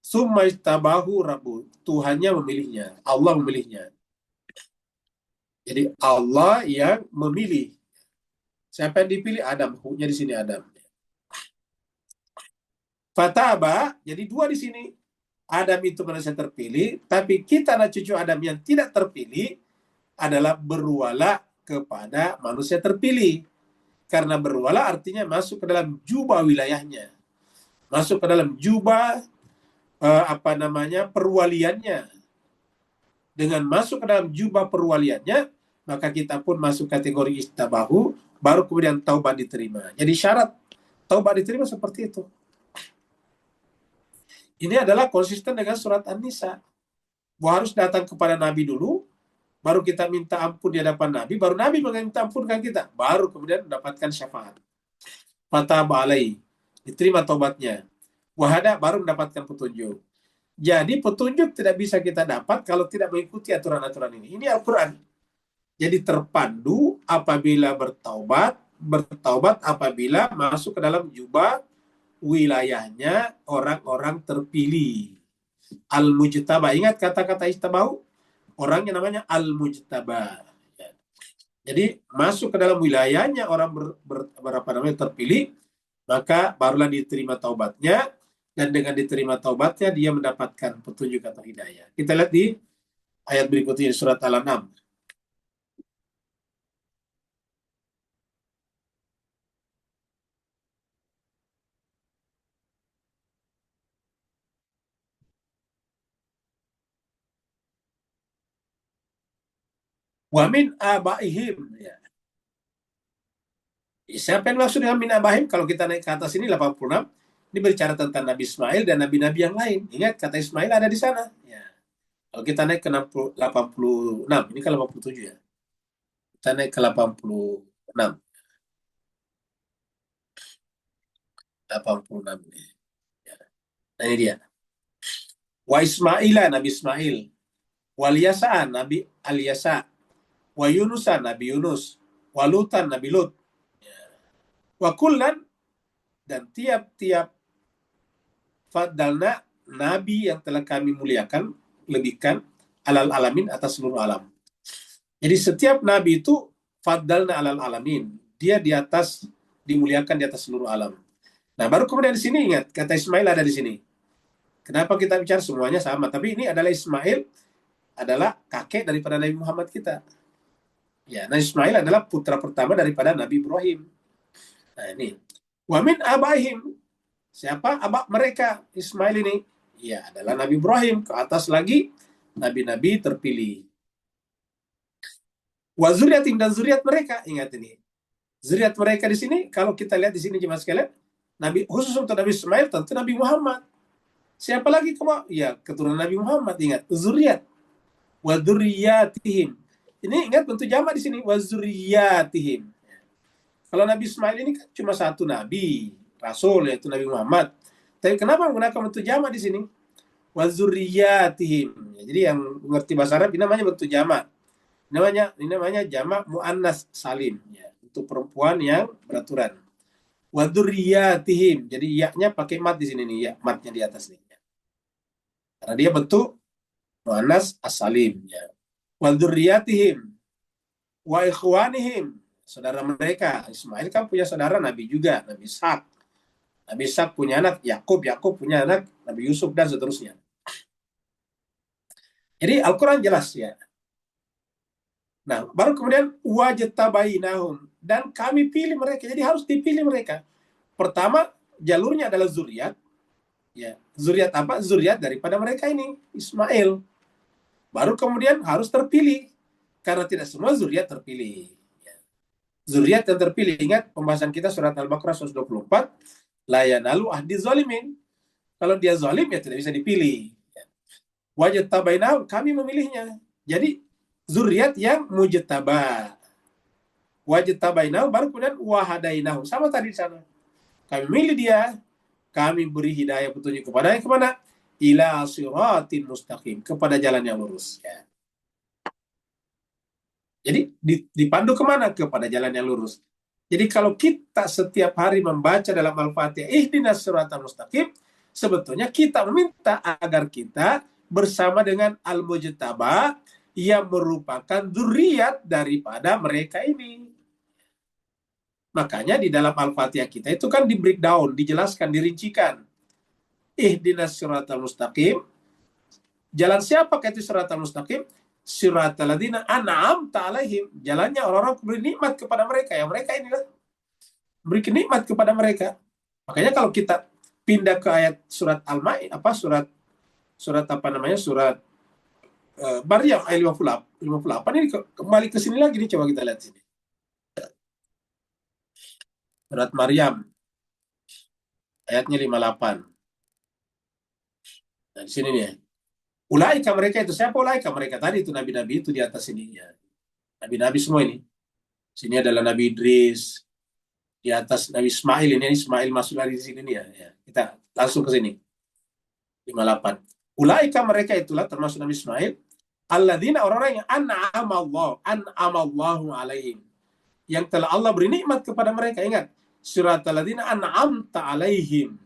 Summa istabahu Rabu. Tuhannya memilihnya. Allah memilihnya. Jadi Allah yang memilih. Siapa yang dipilih? Adam. Hukumnya di sini Adam. Fataba, jadi dua di sini. Adam itu manusia terpilih, tapi kita anak cucu Adam yang tidak terpilih adalah berwala kepada manusia terpilih. Karena berwala artinya masuk ke dalam jubah wilayahnya. Masuk ke dalam jubah perwaliannya. Dengan masuk ke dalam jubah perwaliannya, maka kita pun masuk kategori istabahu, baru kemudian taubat diterima. Jadi syarat taubat diterima seperti itu. Ini adalah konsisten dengan surat An-Nisa. Bahwa harus datang kepada Nabi dulu, baru kita minta ampun di hadapan Nabi, baru Nabi meminta ampunkan kita, baru kemudian mendapatkan syafaat. Fataba alaihi, diterima taubatnya. Wahada, baru mendapatkan petunjuk. Jadi petunjuk tidak bisa kita dapat kalau tidak mengikuti aturan-aturan ini. Ini Al-Quran. Jadi terpandu apabila bertaubat apabila masuk ke dalam jubah wilayahnya orang-orang terpilih. Al-Mujtaba. Ingat kata-kata istabahu? Orangnya namanya Al-Mujtaba. Jadi masuk ke dalam wilayahnya orang terpilih, maka barulah diterima taubatnya, dan dengan diterima taubatnya dia mendapatkan petunjuk atau hidayah. Kita lihat di ayat berikutnya surat Al-An'am. Wa min abaihim. Ya. Siapa yang maksud dengan min abaihim? Kalau kita naik ke atas ini 86, ini berbicara tentang Nabi Ismail dan nabi-nabi yang lain. Ingat kata Ismail ada di sana. Ya. Kalau kita naik ke 86, ini ke 87 ya. Kita naik ke 86. 86 ini. Ya. Nah ini dia. Wa Ismaila, Nabi Ismail. Wal Yasa, Nabi Al-Yasa. Wa Yunusan, Nabi Yunus. Wa Lutan, Nabi Lut. Wa kullan, dan tiap-tiap faddalna, Nabi yang telah kami muliakan, lebihkan, alal alamin, atas seluruh alam. Jadi setiap Nabi itu faddalna alal alamin. Dia di atas, dimuliakan di atas seluruh alam. Nah baru kemudian di sini ingat, kata Ismail ada di sini. Kenapa kita bicara semuanya sama? Tapi ini adalah Ismail, adalah kakek daripada Nabi Muhammad kita. Ya, Nabi Ismail adalah putra pertama daripada Nabi Ibrahim. Nah ini, wa min abaihim, siapa abah mereka Ismail ini? Ya adalah Nabi Ibrahim. Ke atas lagi nabi-nabi terpilih. Wa zuriyatim, dan zuriat mereka. Ingat ini, zuriat mereka di sini. Kalau kita lihat di sini jemaah sekalian, Nabi khusus untuk Nabi Ismail tentu Nabi Muhammad. Siapa lagi kamu? Ya keturunan Nabi Muhammad. Ingat zuriat. Wa dzurriyyatihim. Ini ingat bentuk jamak di sini, wa dzurriyyatihim. Kalau Nabi Ismail ini kan cuma satu nabi, rasul, yaitu Nabi Muhammad. Tapi kenapa menggunakan bentuk jamak di sini? Wa dzurriyyatihim. Jadi yang mengerti bahasa Arab ini namanya bentuk jamak. Ini namanya jamak muannas salim, ya, untuk perempuan yang beraturan. Wa dzurriyyatihim. Jadi ya-nya pakai mat di sini nih, ya, matnya di atas nih. Karena dia bentuk muannas as-salim, ya. Wa dzurriyyatihim wa ikhwanihim, saudara mereka. Ismail kan punya saudara Nabi juga, Nabi Ishak. Nabi Ishak punya anak Yakub, Yakub punya anak Nabi Yusuf, dan seterusnya. Jadi Al-Quran jelas ya. Nah, baru kemudian wajtabainahum, dan kami pilih mereka. Jadi harus dipilih mereka. Pertama, jalurnya adalah zuriat. Ya, zuriat apa? Zuriat daripada mereka ini, Ismail. Baru kemudian harus terpilih. Karena tidak semua zuriat terpilih. Ya. Zuriat yang terpilih, ingat pembahasan kita surat Al-Baqarah 124, la yanalu ahdi zalimin. Kalau dia zalim ya tidak bisa dipilih. Wajtabainahum, kami memilihnya. Jadi zuriat yang mujtaba. Wajtabainahum baru kemudian wahadainahum. Sama tadi di sana. Kami milih dia, kami beri hidayah petunjuk kepada yang kemana? Ila siratin mustaqim, kepada jalan yang lurus. Ya. Jadi dipandu kemana? Kepada jalan yang lurus. Jadi kalau kita setiap hari membaca dalam Al-Fatihah, ihdinas siratal mustaqim, sebetulnya kita meminta agar kita bersama dengan Al-Mujtaba yang merupakan dzurriat daripada mereka ini. Makanya di dalam Al-Fatihah kita itu kan di breakdown, dijelaskan, dirincikan. Ihdinas siratal mustaqim. Jalan siapa itu siratal mustaqim? Siratal ladzina an'amta alaihim. Jalannya orang-orang beri nikmat kepada mereka. Ya mereka inilah. Beri nikmat kepada mereka. Makanya kalau kita pindah ke ayat surat Al-Maidah, surat apa namanya? Surat Maryam ayat 58 ini kembali ke sini lagi nih, coba kita lihat sini. Surat Maryam ayatnya 58. Nah, di sini nih. Ulaika mereka itu siapa ulaika? Mereka tadi itu nabi-nabi itu di atas ini ya. Nabi-nabi semua ini. Sini adalah Nabi Idris, di atas Nabi Ismail ini Ismail masuk lagi di sini nih ya. Kita langsung ke sini. 58. Ulaika mereka itulah termasuk Nabi Ismail, alladzina orang-orang yang an'amallahu alaihim. Yang telah Allah beri nikmat kepada mereka. Ingat, siratal ladzina an'amta alaihim.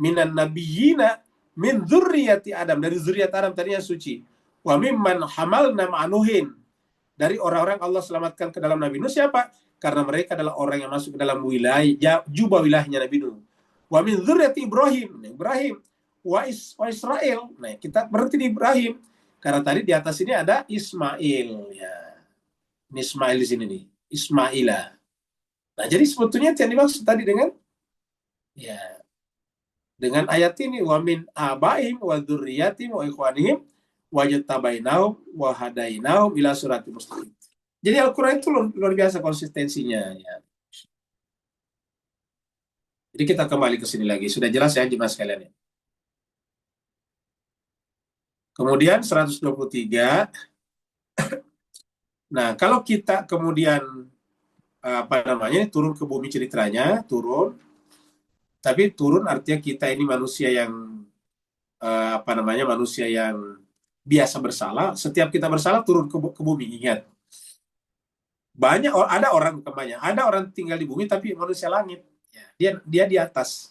Minan nabiyyina min dzurriyyati Adam, dari zuriat Adam tadinya suci. Wa mimman hamalna ma'nuhin, dari orang-orang Allah selamatkan ke dalam Nabi Nuh. Siapa? Karena mereka adalah orang yang masuk ke dalam wilayah jubah wilayahnya Nabi Nuh. Wa min dzurriyyati Ibrahim wa Israel. Nah, kita berhenti di Ibrahim karena tadi di atas ini ada Ismail ya. Ini Ismail di sini nih, Ismailah. Nah, jadi sebetulnya yang dimaksud tadi dengan ya dengan ayat ini, wa min abaihim wa dzurriyyatihim wa ikhwanihim wajtabainahum wa hadainahum ila siratal mustaqim. Jadi Al-Qur'an itu luar biasa konsistensinya ya. Jadi kita kembali ke sini lagi. Sudah jelas ya jemaah sekalian ya. Kemudian 123. Nah, kalau kita kemudian turun ke bumi ceritanya, tapi turun artinya kita ini manusia yang manusia yang biasa bersalah. Setiap kita bersalah turun ke bumi. Ingat, ada orang tinggal di bumi tapi manusia langit. Dia di atas.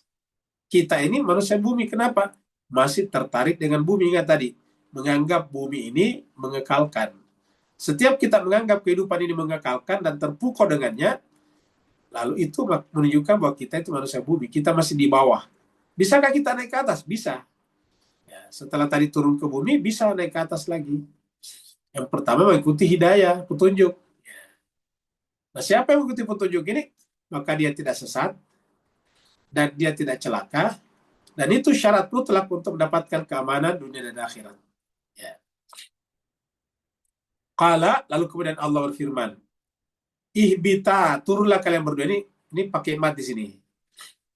Kita ini manusia bumi. Kenapa? Masih tertarik dengan bumi. Ingat tadi, menganggap bumi ini mengekalkan. Setiap kita menganggap kehidupan ini mengekalkan dan terpukau dengannya, lalu itu menunjukkan bahwa kita itu manusia bumi. Kita masih di bawah. Bisakah kita naik ke atas? Bisa. Ya, setelah tadi turun ke bumi, bisa naik ke atas lagi. Yang pertama mengikuti hidayah, petunjuk. Nah, siapa yang mengikuti petunjuk ini, maka dia tidak sesat, dan dia tidak celaka, dan itu syarat mutlak untuk mendapatkan keamanan dunia dan akhirat. Ya. Qala, lalu kemudian Allah berfirman, ihbita, turunlah kalian berdua. Ini pakai mat di sini.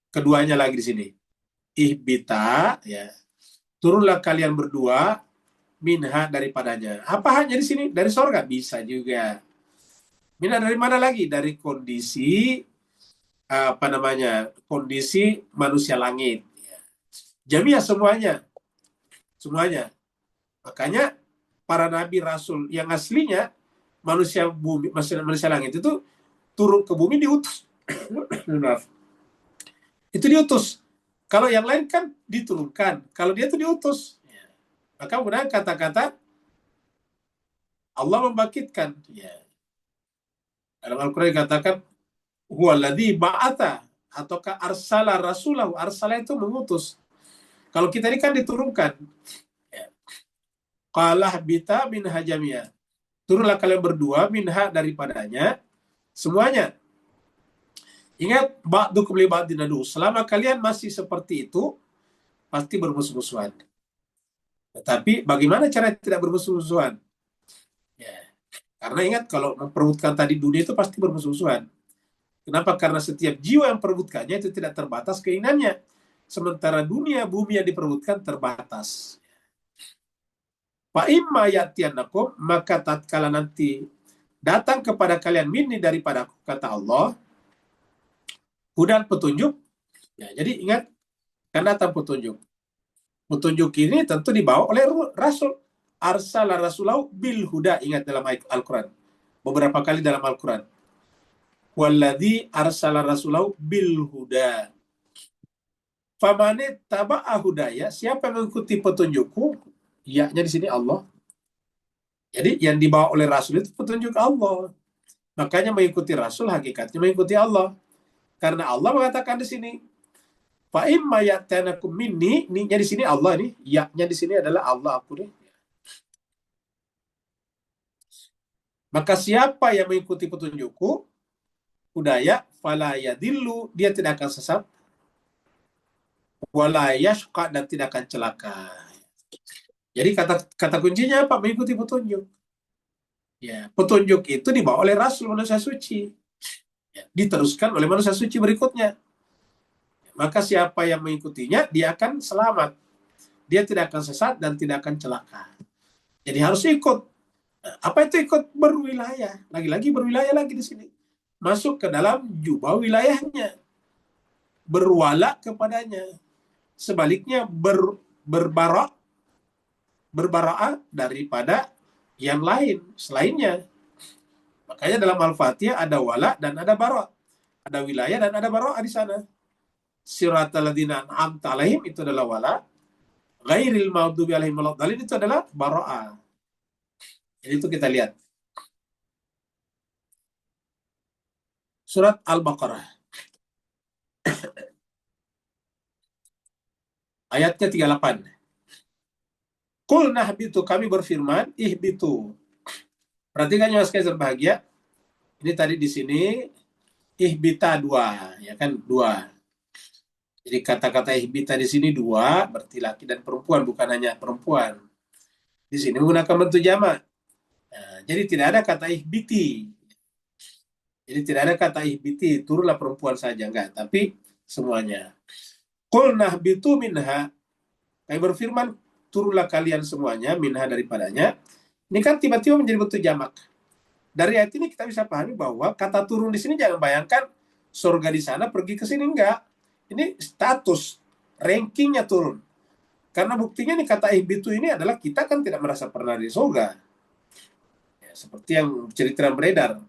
Keduanya lagi di sini. Ihbita, ya. Turunlah kalian berdua minha daripadanya. Apa hanya di sini? Dari sorga? Bisa juga. Minha dari mana lagi? Dari kondisi kondisi manusia langit. Jamiah semuanya. Makanya para nabi rasul yang aslinya manusia bumi, manusia langit itu turun ke bumi diutus. Itu diutus. Kalau yang lain kan diturunkan. Kalau dia itu diutus. Maka kemudian kata-kata Allah membangkitkan. Ya. Dalam Al-Quran dikatakan, huwaladzi ba'atha, ataukah arsala rasulahu. Arsala itu mengutus. Kalau kita ini kan diturunkan. Qalah bita minha jamia. Turunlah kalian berdua minha daripadanya semuanya. Ingat, ba'dukum li ba'din adu. Selama kalian masih seperti itu, pasti bermusuh-musuhan. Tetapi bagaimana cara tidak bermusuh-musuhan? Ya. Karena ingat, kalau memperebutkan tadi dunia itu pasti bermusuh-musuhan. Kenapa? Karena setiap jiwa yang memperebutkannya itu tidak terbatas keinginannya. sementara dunia bumi yang diperebutkan terbatas. Fa imma ya'tiyanakum, maka tatkala nanti datang kepada kalian minni daripada aku, kata Allah, hudan petunjuk. Ya, jadi ingat, kan datang petunjuk. Petunjuk ini tentu dibawa oleh Rasul. Arsala rasulahu bil huda, ingat dalam ayat Al-Quran. Beberapa kali dalam Al-Quran. Walladzi arsala rasulahu bil huda. Famane taba'a hudaya, siapa yang mengikuti petunjukku, ya-nya di sini Allah. Jadi yang dibawa oleh Rasul itu petunjuk Allah. Makanya mengikuti Rasul hakikatnya mengikuti Allah. Karena Allah mengatakan di sini, fa imma ya'tanakum minni, nya di sini Allah nih, ya-nya di sini adalah Allah aku nih. Maka siapa yang mengikuti petunjukku, hudaya, fala yadillu, dia tidak akan sesat, wala yashqa, dan tidak akan celaka. Jadi kata kuncinya apa? Mengikuti petunjuk. Ya, petunjuk itu dibawa oleh Rasul manusia suci. Ya, diteruskan oleh manusia suci berikutnya. Maka siapa yang mengikutinya, dia akan selamat. Dia tidak akan sesat dan tidak akan celaka. Jadi harus ikut. Nah, apa itu ikut? Berwilayah. Lagi-lagi berwilayah lagi di sini. Masuk ke dalam jubah wilayahnya. Berwala kepadanya. Sebaliknya berbara'ah daripada yang lain selainnya. Makanya dalam Al-Fatihah ada wala dan ada bara'. Ada wilayah dan ada bara'ah di sana. Siratal ladzina an'amta alaihim itu adalah wala. Ghairil maghdubi alaihim waladdallin itu adalah bara'ah. Jadi itu kita lihat. Surat Al-Baqarah. Ayatnya 38. Qul nahbitu, kami berfirman, ihbitu. Perhatikan ya sekalian berbahagia. Ini tadi di sini ihbita dua, ya kan, dua. Jadi kata-kata ihbita di sini dua, berarti laki dan perempuan, bukan hanya perempuan. Di sini menggunakan bentuk jamak. Nah, jadi tidak ada kata ihbiti. Jadi tidak ada kata ihbiti, turunlah perempuan saja, enggak, tapi semuanya. Qul nahbitu minha, kami berfirman, turunlah kalian semuanya, minha daripadanya. Ini kan tiba-tiba menjadi bentuk jamak. Dari ayat ini kita bisa pahami bahwa kata turun di sini jangan bayangkan surga di sana pergi ke sini, enggak. Ini status, rankingnya turun. Karena buktinya nih kata ihbitu ini adalah kita kan tidak merasa pernah di surga. Ya, seperti yang cerita yang beredar.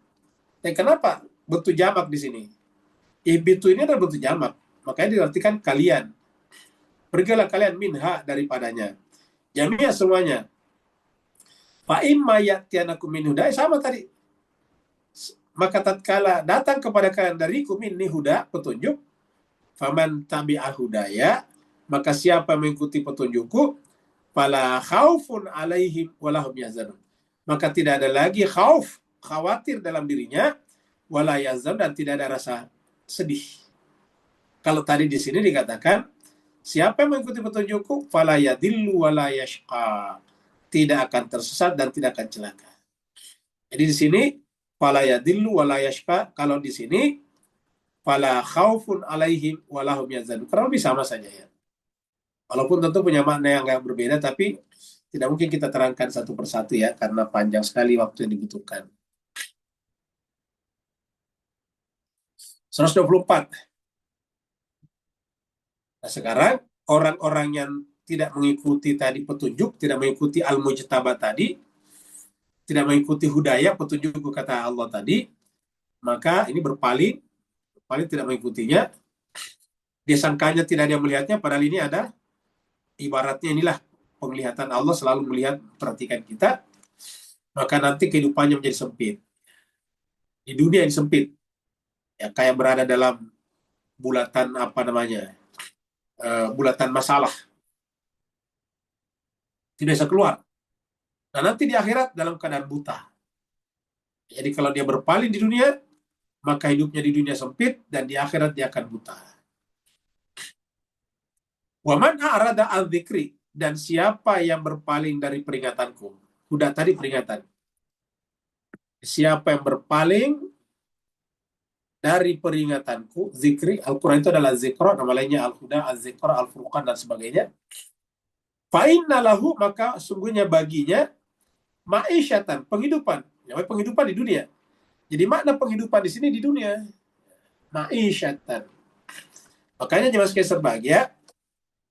Kenapa bentuk jamak di sini? Ihbitu ini adalah bentuk jamak. Makanya diartikan kalian. Pergilah kalian minha daripadanya. Jami'ah semuanya. Fa imma ya'tiyanakum min huda, sama tadi. Maka tatkala datang kepada kalian dariku minni huda, petunjuk, faman tabi'a hudaya, maka siapa mengikuti petunjukku, fala khaufun alaihim walahum yahzanun. Maka tidak ada lagi khauf, khawatir dalam dirinya, wala yahzan, dan tidak ada rasa sedih. Kalau tadi di sini dikatakan, siapa yang mengikuti petunjukku, fala yadillu wala yashqa, tidak akan tersesat dan tidak akan celaka. Jadi di sini fala yadillu wala yashqa, kalau di sini fala khaufun alaihim walahum yahzanun. Kurang lebih sama saja ya. Walaupun tentu punya makna yang agak berbeda, tapi tidak mungkin kita terangkan satu persatu ya, karena panjang sekali waktu yang dibutuhkan. 124. Nah sekarang orang-orang yang tidak mengikuti tadi petunjuk, tidak mengikuti al-mujtaba tadi, tidak mengikuti hudaya, petunjuk kata Allah tadi, maka ini berpaling tidak mengikutinya. Dia sangkanya tidak ada yang melihatnya, padahal ini ada, ibaratnya inilah penglihatan Allah selalu melihat, perhatikan kita, maka nanti kehidupannya menjadi sempit. Di dunia ini sempit. Ya, kayak berada dalam bulatan bulatan masalah. Tidak bisa keluar. Nah nanti di akhirat dalam keadaan buta. Jadi kalau dia berpaling di dunia, maka hidupnya di dunia sempit, dan di akhirat dia akan buta. Wa man a'rada an dzikri, dan siapa yang berpaling dari peringatanku. Udah tadi peringatan. Siapa yang berpaling dari peringatanku, zikri, Al-Quran itu adalah zikra, nama lainnya Al-Huda, Az-Zikra, Al-Furqan, dan sebagainya. Fa'inna lahu, maka sungguhnya baginya, ma'isyatan, penghidupan. Namanya penghidupan di dunia. Jadi makna penghidupan di sini di dunia. Ma'isyatan. Makanya jemaah sekalian berbahagia,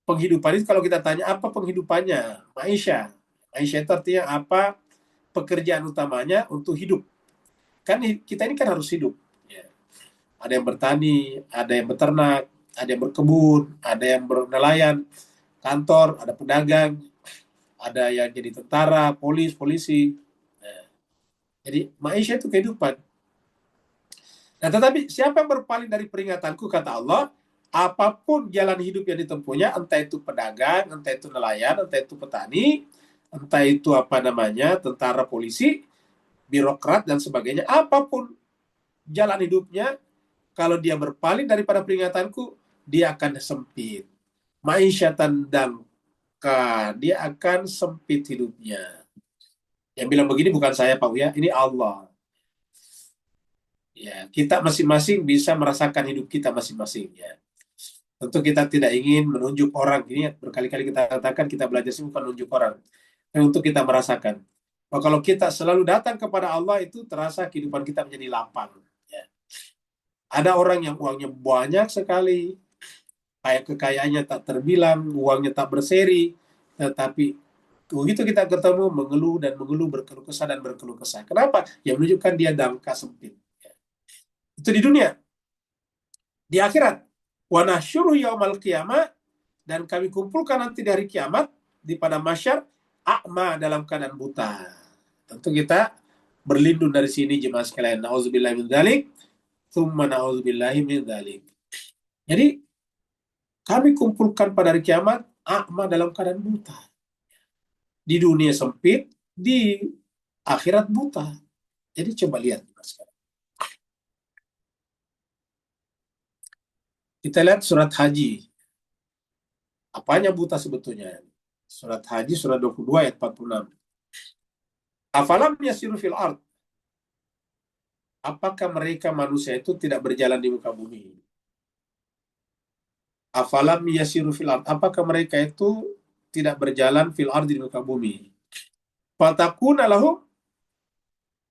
penghidupan itu kalau kita tanya apa penghidupannya? Maisha. Maisha itu artinya apa pekerjaan utamanya untuk hidup. Kan kita ini kan harus hidup. Ya. Ada yang bertani, ada yang beternak, ada yang berkebun, ada yang bernelayan, kantor, ada pedagang, ada yang jadi tentara, polisi. Nah, jadi maisha itu kehidupan. Nah, tetapi siapa yang berpaling dari peringatanku, kata Allah, apapun jalan hidup yang ditempuhnya, entah itu pedagang, entah itu nelayan, entah itu petani, entah itu apa namanya, tentara, polisi, birokrat, dan sebagainya, apapun jalan hidupnya, kalau dia berpaling daripada peringatanku, dia akan sempit. Ma'isyatan danka, dia akan sempit hidupnya. Yang bilang begini bukan saya, Pak Uya, ini Allah. Ya, kita masing-masing bisa merasakan hidup kita masing-masing. Ya. Tentu kita tidak ingin menunjuk orang. Ini berkali-kali kita katakan kita belajar sih bukan menunjuk orang. Tapi untuk kita merasakan. Bahwa kalau kita selalu datang kepada Allah itu terasa kehidupan kita menjadi lapang. Ya. Ada orang yang uangnya banyak sekali. Kayak kekayaannya tak terbilang, uangnya tak berseri. Tetapi begitu kita ketemu mengeluh dan mengeluh, berkeluh kesah dan berkeluh kesah. Kenapa? Yang menunjukkan dia dangka sempit. Ya. Itu di dunia. Di akhirat, wa nasyuru yaumal qiyamah, dan kami kumpulkan nanti dari kiamat di pada masyar a'ma, dalam keadaan buta. Tentu kita berlindung dari sini jemaah sekalian. Nauzubillahi min dzalik, tsumma nauzubillahi min dzalik. Jadi kami kumpulkan pada hari kiamat a'ma, dalam keadaan buta. Di dunia sempit, di akhirat buta. Jadi coba lihat jemaah sekalian. Kita lihat surat Haji. Apanya buta sebetulnya? Surat Haji, surat 22 ayat 46. Afalam yasiru fil ard. Apakah mereka manusia itu tidak berjalan di muka bumi? Afalam yasiru fil ard. Apakah mereka itu tidak berjalan fil ard, di muka bumi? Fatakuna lahum.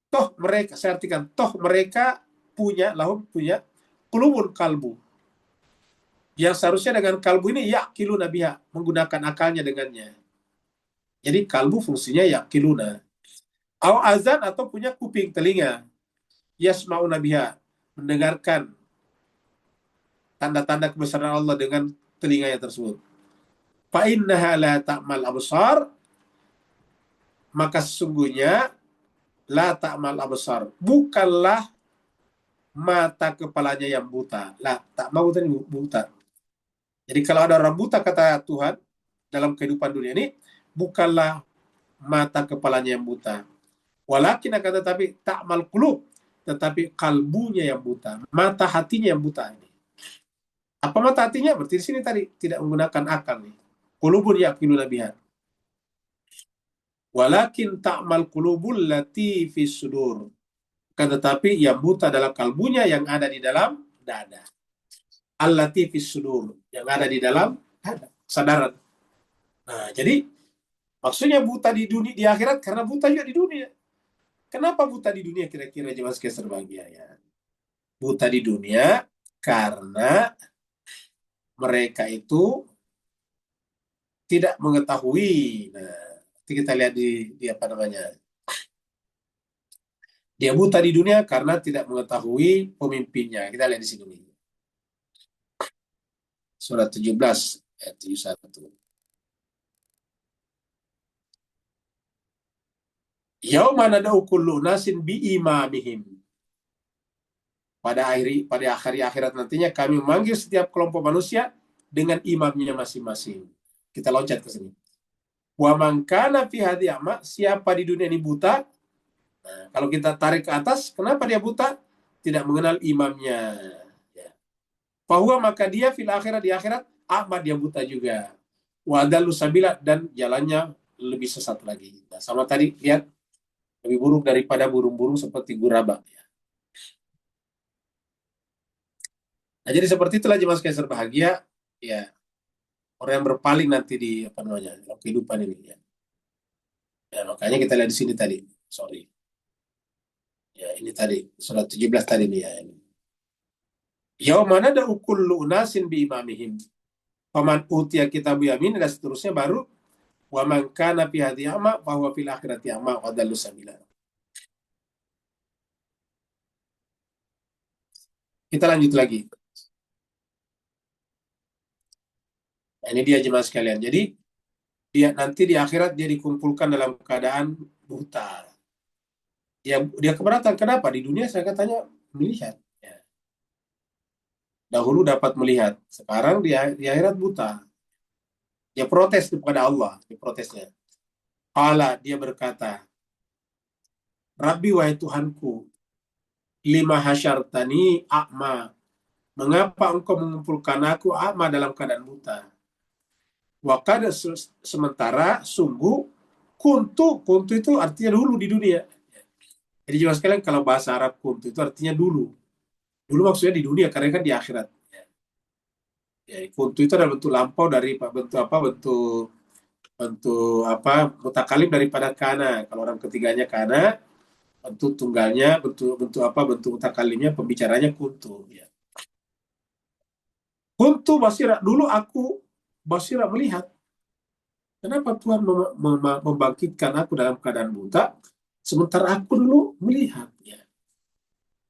Toh mereka, saya artikan, toh mereka punya, lahum punya, qulubun kalbu. Yang seharusnya dengan kalbu ini yaqiluna biha, menggunakan akalnya dengannya. Jadi kalbu fungsinya yaqiluna. Aw azan, atau punya kuping, telinga. Yasma'una biha, mendengarkan tanda-tanda kebesaran Allah dengan telinganya tersebut. Fa innaha la ta'mal absar, maka sesungguhnya la ta'mal absar, bukanlah mata kepalanya yang buta. La ta'mal buta. Jadi kalau ada orang buta, kata Tuhan, dalam kehidupan dunia ini, bukanlah mata kepalanya yang buta. Walakin akan tetapi ta'mal qulub, tetapi kalbunya yang buta, mata hatinya yang buta ini. Apa mata hatinya? Berarti di sini tadi tidak menggunakan akal nih. Qulubun yaqiluna biha. Walakin ta'mal qulubul lati fis sudur. Tetapi yang buta adalah kalbunya yang ada di dalam dada. Allati fis sudur, yang ada di dalam dada, kesadaran. Nah, jadi maksudnya buta di dunia, di akhirat, karena buta juga di dunia. Kenapa buta di dunia kira-kira jemaah sekalian berbahagia ya? Buta di dunia karena mereka itu tidak mengetahui. Nah, kita lihat di apa namanya? Dia buta di dunia karena tidak mengetahui pemimpinnya. Kita lihat di sini. Surat 17 ayat 71. Yauma nad'u kullu nasin bi imamihim. Pada akhirat nantinya kami memanggil setiap kelompok manusia dengan imamnya masing-masing. Kita loncat ke sini. Wa man kana fi hadhihi a'ma, siapa di dunia ini buta? Nah, kalau kita tarik ke atas, kenapa dia buta? Tidak mengenal imamnya. Ya. Fahuwa, maka dia fil akhirat, di akhirat, a'ma, dia buta juga. Wa adallu sabila, dan jalannya lebih sesat lagi. Nah, sama tadi lihat, lebih buruk daripada burung-burung seperti guraba. Nah, jadi seperti itulah jemaah sekalian berbahagia, ya orang yang berpaling nanti di apa namanya dalam kehidupan ini ya. Ya, makanya kita lihat di sini tadi, sorry, ya ini tadi surat 17 tadi nih ya. Ini. Yaumana da kullu unasin bi imamihim. Faman utiya kitabu yamin dan seterusnya baru wa man kana fi hadhihi ama fa huwa fil akhirati ama wa dallu sabila. Kita lanjut lagi. Nah, ini dia jemaah sekalian. Jadi dia nanti di akhirat dia dikumpulkan dalam keadaan buta. Dia keberatan. Kenapa? Di dunia saya katanya melihat. Ya. Dahulu dapat melihat. Sekarang di akhirat buta. Dia protes kepada Allah. Dia protesnya. Allah dia berkata, Rabbi wahai Tuhanku, lima hasyartani a'ma. Mengapa engkau mengumpulkan aku a'ma dalam keadaan buta? Wakada sementara sungguh kuntu itu artinya dulu di dunia. Jadi juga sekalian kalau bahasa Arab kuntu itu artinya dulu. Dulu maksudnya di dunia karena kan di akhirat. Ya, kuntu itu adalah bentuk lampau dari bentuk apa bentuk apa mutakalim daripada kana. Kalau orang ketiganya kana, bentuk tunggalnya bentuk bentuk apa bentuk mutakalimnya pembicaranya kuntu. Ya. Kuntu basira dulu aku basira melihat. Kenapa Tuhan membangkitkan aku dalam keadaan buta, sementara aku dulu melihat. Ya.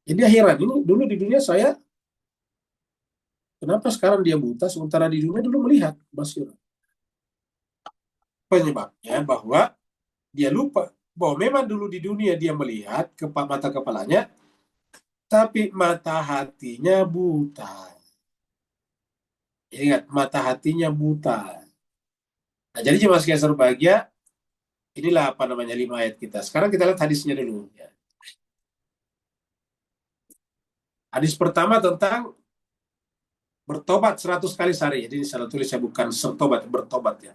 Jadi dia heran, ini dulu di dunia saya, kenapa sekarang dia buta, sementara di dunia dulu melihat, Basira. Penyebabnya bahwa dia lupa bahwa memang dulu di dunia dia melihat ke mata kepalanya, tapi mata hatinya buta. Ingat, mata hatinya buta. Nah, jadi jemaah sekalian berbahagia, inilah apa namanya 5 ayat kita. Sekarang kita lihat hadisnya dulu. Ya. Hadis pertama tentang bertobat 100 kali sehari. Jadi ini salah tulis saya bukan sertobat, bertobat ya.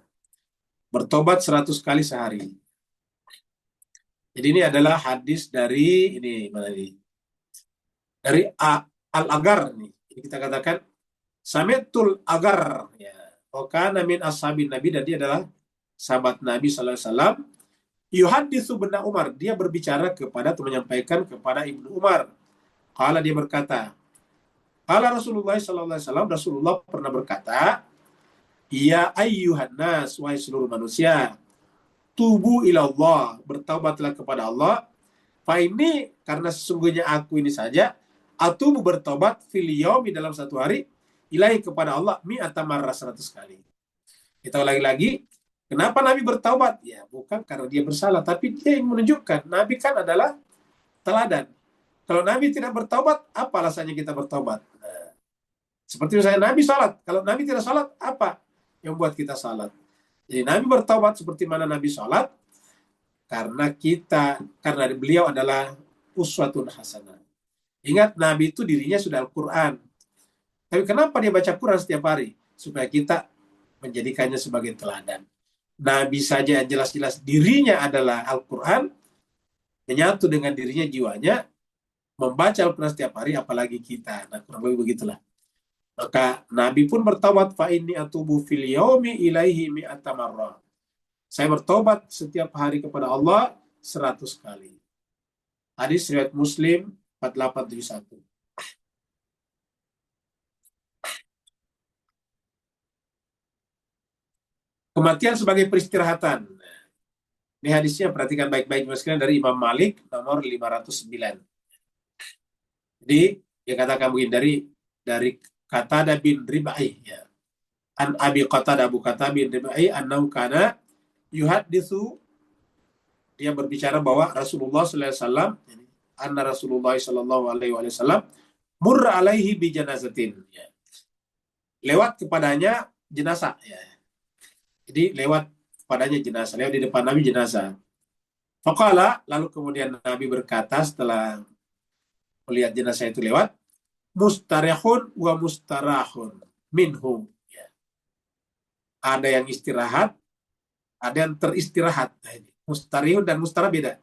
Bertobat 100 kali sehari. Jadi ini adalah hadis dari ini mana ini? Dari Al-Agar nih. Ini kita katakan Sametul Agar ya. Kana min ashabin Nabi dan dia adalah sahabat Nabi sallallahu alaihi wasallam. Yuhaditsu bin Umar, dia berbicara kepada atau menyampaikan kepada Ibnu Umar. Kala dia berkata, Kala Rasulullah sallallahu alaihi wasallam, Rasulullah pernah berkata, ya ayyuhan nas, wahai seluruh manusia, tubu ilallah, bertaubatlah kepada Allah. Fa ini karena sesungguhnya aku ini saja, atubu bertobat fil yaumi dalam satu hari, ilahi kepada Allah mi'ata marrah 100 kali. Kita ulangi lagi, kenapa Nabi bertaubat? Ya, bukan karena dia bersalah, tapi dia yang menunjukkan Nabi kan adalah teladan. Kalau Nabi tidak bertaubat, apa alasannya kita bertaubat? Nah, seperti misalnya Nabi salat. Kalau Nabi tidak salat, apa yang buat kita salat? Jadi Nabi bertaubat seperti mana Nabi salat, karena beliau adalah uswatun hasanah. Ingat, Nabi itu dirinya sudah Al-Quran. Tapi kenapa dia baca Quran setiap hari? Supaya kita menjadikannya sebagai teladan. Nabi saja yang jelas-jelas dirinya adalah Al-Quran, menyatu dengan dirinya jiwanya, membaca Al-Quran setiap hari, apalagi kita. Nah, kurang lebih begitulah. Maka Nabi pun bertaubat, fa inni atubu fil yaumi ilaihi mi'ata marrah. Saya bertobat setiap hari kepada Allah 100 kali. Hadis riwayat Muslim 4871. Kematian sebagai peristirahatan. Ini hadisnya perhatikan baik-baik sekalian dari Imam Malik nomor 509. Jadi dia katakan begini dari Qatada bin Rib'i ya. An Abi Qatada Abu Qatada bin Rib'i annahu kana yuhaditsu, dia berbicara bahwa Rasulullah sallallahu alaihi wasallam, anna Rasulullah sallallahu alaihi wasallam murra alaihi bi janazatin ya. Lewat kepadanya jenazah ya. Jadi lewat padanya jenazah, lewat di depan Nabi jenazah. Faqala, lalu kemudian Nabi berkata setelah melihat jenazah itu lewat, mustarihun wa mustarahun minhu. Ya. Ada yang istirahat, ada yang teristirahat. Nah, ini. Mustarihun dan mustarah beda.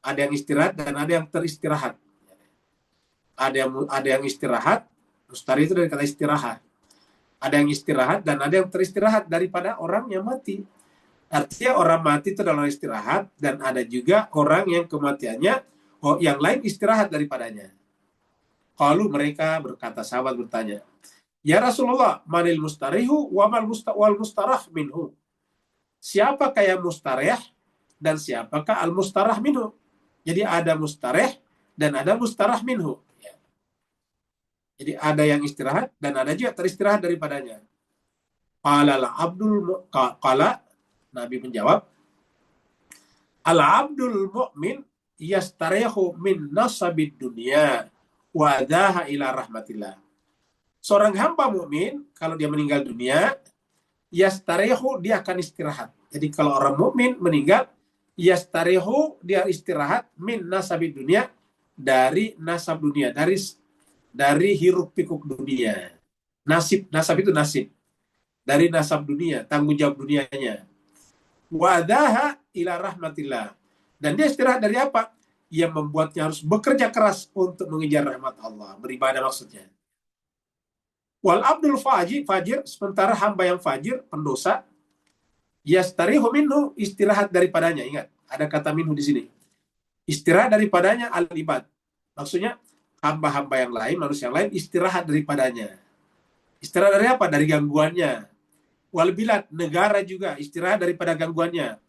Ada yang istirahat dan ada yang teristirahat. Ada yang istirahat, Mustarih itu dari kata istirahat. Ada yang istirahat dan ada yang teristirahat daripada orang yang mati. Artinya orang mati itu adalah istirahat, dan ada juga orang yang kematiannya, yang lain istirahat daripadanya. Kalau mereka berkata, sahabat bertanya, ya Rasulullah, manil mustarihu wal mustarah minhu. Siapakah yang mustarih dan siapakah al mustarah minhu? Jadi ada mustarih dan ada mustarah minhu. Jadi ada yang istirahat dan ada juga teristirahat daripadanya. Qala Nabi menjawab, al-abdul mu'min yastarihu min nasabid dunia wa daha ila rahmatillah. Seorang hamba mukmin kalau dia meninggal dunia, yastarihu, dia akan istirahat. Jadi kalau orang mukmin meninggal, yastarihu, dia istirahat min nasabid dunia, dari nasab dunia, dari hiruk pikuk dunia. Nasab itu nasib. Dari nasab dunia, tanggung jawab dunianya. Wadaha ila rahmatillah. Dan dia istirahat dari apa? Yang membuatnya harus bekerja keras untuk mengejar rahmat Allah. Beribadah maksudnya. Wal abdul fajir, sementara hamba yang fajir, pendosa, yastarihu minhu, istirahat daripadanya. Ingat, ada kata minhu di sini. Istirahat daripadanya al-ibad. Maksudnya, hamba-hamba yang lain, manusia yang lain, istirahat daripadanya. Istirahat dari apa? Dari gangguannya. Wal bilad, negara juga istirahat daripada gangguannya.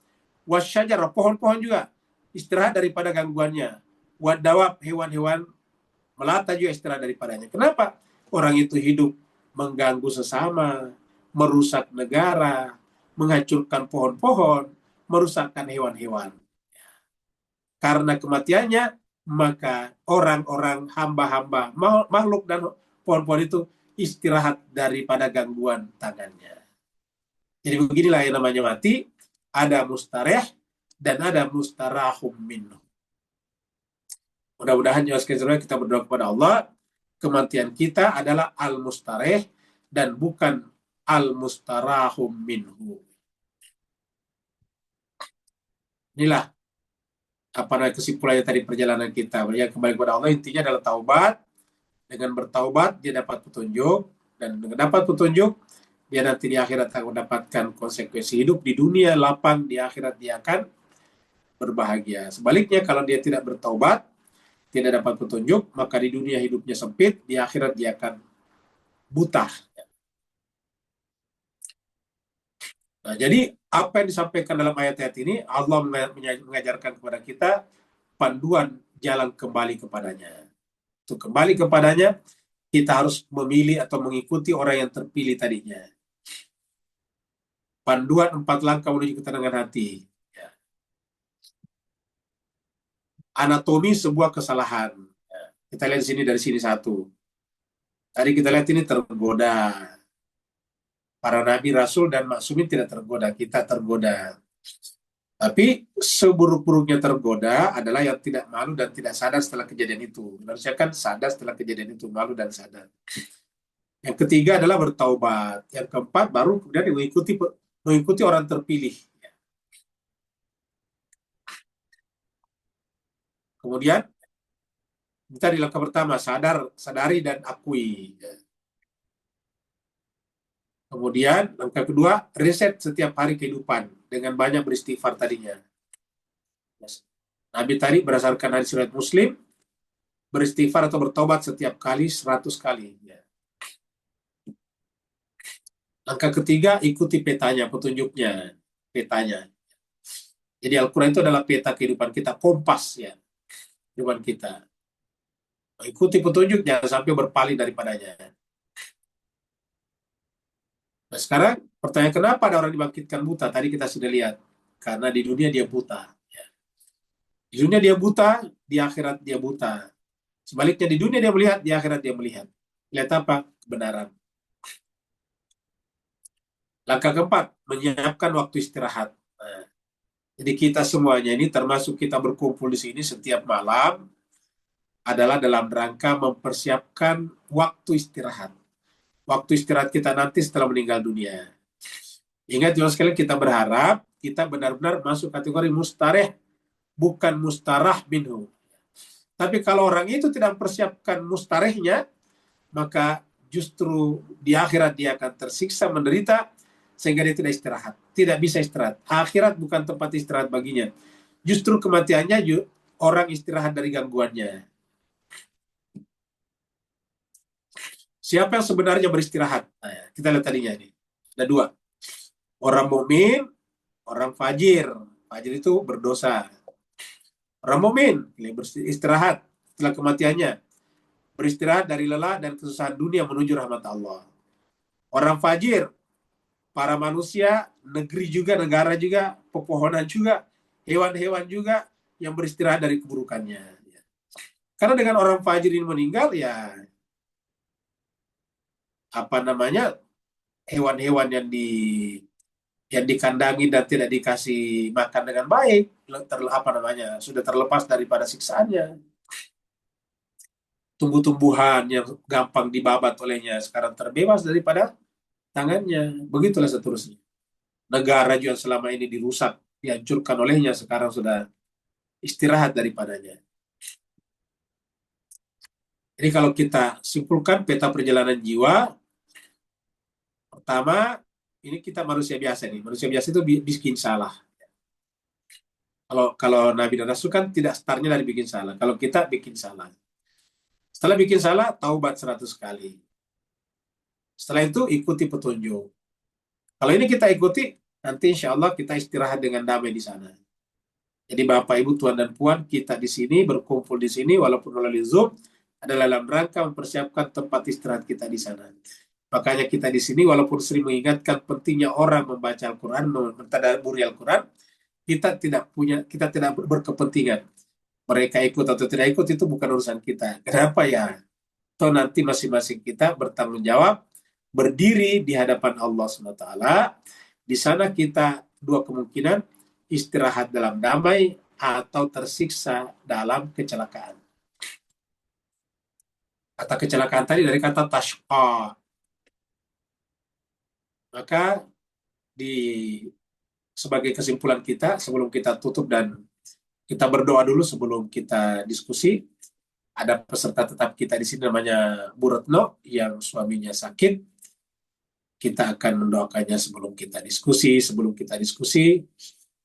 Wasyajar, pohon-pohon juga istirahat daripada gangguannya. Wadawab, hewan-hewan melata juga istirahat daripadanya. Kenapa? Orang itu hidup mengganggu sesama, merusak negara, menghancurkan pohon-pohon, merusakkan hewan-hewan. Karena kematiannya, maka orang-orang, hamba-hamba, makhluk dan pohon-pohon itu istirahat daripada gangguan tangannya. Jadi beginilah yang namanya mati, ada mustareh dan ada mustarahum minhu. Mudah-mudahan ya sekalian kita berdoa kepada Allah, kematian kita adalah al-mustareh dan bukan al-mustarahum minhu. Inilah kesimpulannya tadi perjalanan kita. Ya, kembali kepada Allah, intinya adalah taubat. Dengan bertaubat dia dapat petunjuk, dan dengan dapat petunjuk dia nanti di akhirat akan mendapatkan konsekuensi hidup di dunia lapang, di akhirat dia akan berbahagia. Sebaliknya kalau dia tidak bertaubat, tidak dapat petunjuk, maka di dunia hidupnya sempit, di akhirat dia akan buta. Nah, jadi apa yang disampaikan dalam ayat-ayat ini, Allah mengajarkan kepada kita panduan jalan kembali kepadanya. Untuk kembali kepadanya, kita harus memilih atau mengikuti orang yang terpilih tadinya. Panduan 4 langkah menuju ketenangan hati. Ya. Anatomi sebuah kesalahan. Ya. Kita lihat di sini, dari sini satu. Tadi kita lihat ini tergoda. Para nabi, rasul, dan maksumin tidak tergoda. Kita tergoda. Tapi seburuk-buruknya tergoda adalah yang tidak malu dan tidak sadar setelah kejadian itu. Manusia kan sadar setelah kejadian itu, malu dan sadar. Yang ketiga adalah bertaubat. Yang keempat baru kemudian mengikuti orang terpilih. Kemudian kita di langkah pertama sadari dan akui. Kemudian langkah kedua, riset setiap hari kehidupan dengan banyak beristighfar tadinya. Nabi tadi berdasarkan hadis riwayat Muslim, beristighfar atau bertobat setiap kali 100 kali. Langkah ketiga, ikuti petanya, petunjuknya, petanya. Jadi Al-Quran itu adalah peta kehidupan kita, kompas ya, kehidupan kita. Ikuti petunjuk, jangan sampai berpaling daripadanya. Nah sekarang pertanyaan, kenapa ada orang dibangkitkan buta? Tadi kita sudah lihat, karena di dunia dia buta. Ya. Di dunia dia buta, di akhirat dia buta. Sebaliknya di dunia dia melihat, di akhirat dia melihat. Lihat apa? Kebenaran. Langkah keempat, menyiapkan waktu istirahat. Nah, jadi kita semuanya ini, termasuk kita berkumpul di sini setiap malam, adalah dalam rangka mempersiapkan waktu istirahat. Waktu istirahat kita nanti setelah meninggal dunia. Ingat juga sekali, kita berharap kita benar-benar masuk kategori mustareh, bukan mustarah minhu. Tapi kalau orang itu tidak mempersiapkan mustarehnya, maka justru di akhirat dia akan tersiksa, menderita, sehingga dia tidak istirahat. Tidak bisa istirahat. Akhirat bukan tempat istirahat baginya. Justru kematiannya orang istirahat dari gangguannya. Siapa yang sebenarnya beristirahat? Nah, kita lihat tadinya ini. Ada dua. Orang mukmin, orang fajir. Fajir itu berdosa. Orang mukmin beristirahat setelah kematiannya. Beristirahat dari lelah dan kesusahan dunia menuju rahmat Allah. Orang fajir, para manusia, negeri juga, negara juga, pepohonan juga, hewan-hewan juga yang beristirahat dari keburukannya. Karena dengan orang fajir ini meninggal, ya apa namanya, hewan-hewan yang dikandangi dan tidak dikasih makan dengan baik, sudah terlepas daripada siksaannya. Tumbuh-tumbuhan yang gampang dibabat olehnya sekarang terbebas daripada tangannya. Begitulah seterusnya. Negara juga selama ini dirusak, dihancurkan olehnya, sekarang sudah istirahat daripadanya. Jadi kalau kita simpulkan peta perjalanan jiwa, pertama, ini kita manusia biasa nih. Manusia biasa itu bikin salah. Kalau Nabi dan Rasul kan tidak startnya dari bikin salah. Kalau kita bikin salah. Setelah bikin salah, taubat 100 kali. Setelah itu ikuti petunjuk. Kalau ini kita ikuti, nanti insya Allah kita istirahat dengan damai di sana. Jadi Bapak, Ibu, Tuan dan Puan, kita di sini berkumpul di sini walaupun melalui Zoom adalah dalam rangka mempersiapkan tempat istirahat kita di sana. Makanya kita di sini walaupun sering mengingatkan pentingnya orang membaca Al-Quran, mentadabburi Al-Quran, kita tidak berkepentingan. Mereka ikut atau tidak ikut itu bukan urusan kita. Kenapa ya? Atau nanti masing-masing kita bertanggung jawab, berdiri di hadapan Allah SWT. Di sana kita dua kemungkinan, istirahat dalam damai atau tersiksa dalam kecelakaan. Kata kecelakaan tadi dari kata tashqa. Maka sebagai kesimpulan kita, sebelum kita tutup dan kita berdoa dulu sebelum kita diskusi, ada peserta tetap kita di sini namanya Bu Retno yang suaminya sakit. Kita akan mendoakannya sebelum kita diskusi.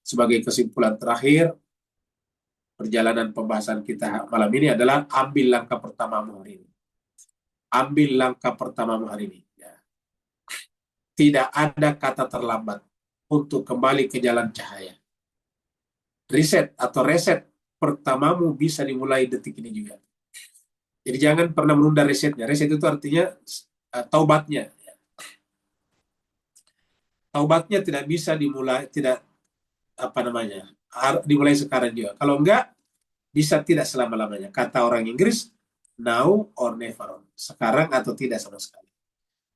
Sebagai kesimpulan terakhir, perjalanan pembahasan kita malam ini adalah ambil langkah pertamamu hari ini. Ambil langkah pertamamu hari ini. Ya. Tidak ada kata terlambat untuk kembali ke jalan cahaya. Reset pertamamu bisa dimulai detik ini juga. Jadi jangan pernah menunda resetnya. Reset itu artinya taubatnya. Taubatnya tidak bisa dimulai, dimulai sekarang juga. Kalau enggak, bisa tidak selama-lamanya. Kata orang Inggris, now or never. Sekarang atau tidak sama sekali.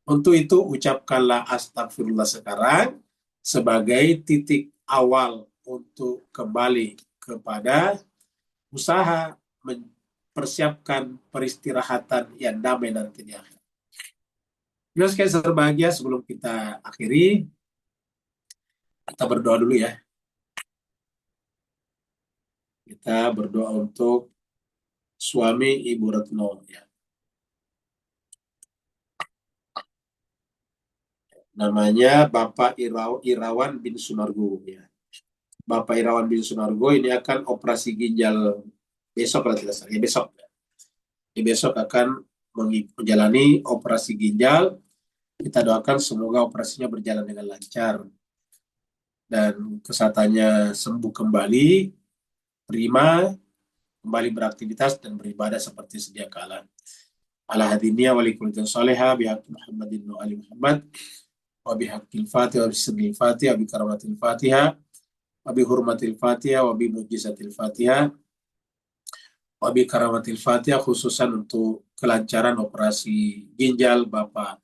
Untuk itu, ucapkanlah astagfirullah sekarang sebagai titik awal untuk kembali kepada usaha mempersiapkan peristirahatan yang damai nanti di akhir. Juga sekali berbahagia, sebelum kita akhiri, kita berdoa dulu ya. Kita berdoa untuk suami Ibu Retno ya. Namanya Bapak Irawan bin Sunargo ya. Bapak Irawan bin Sunargo ini akan operasi ginjal besok kalau tidak salah. Ya, besok. Ya, besok akan menjalani operasi ginjal. Kita doakan semoga operasinya berjalan dengan lancar dan kesehatannya sembuh kembali, prima, kembali beraktivitas dan beribadah seperti sedia kala. Ala hadiniya wa likullitin salihah bihaqi Muhammadin wa ali Muhammad wa bihaqqil Fatiha wa bismil Fatiha wa bi karamatil Fatiha wa bi hurmatil Fatiha wa bi mujizatil Fatiha wa bi karamatil Fatiha, khususan untuk kelancaran operasi ginjal Bapak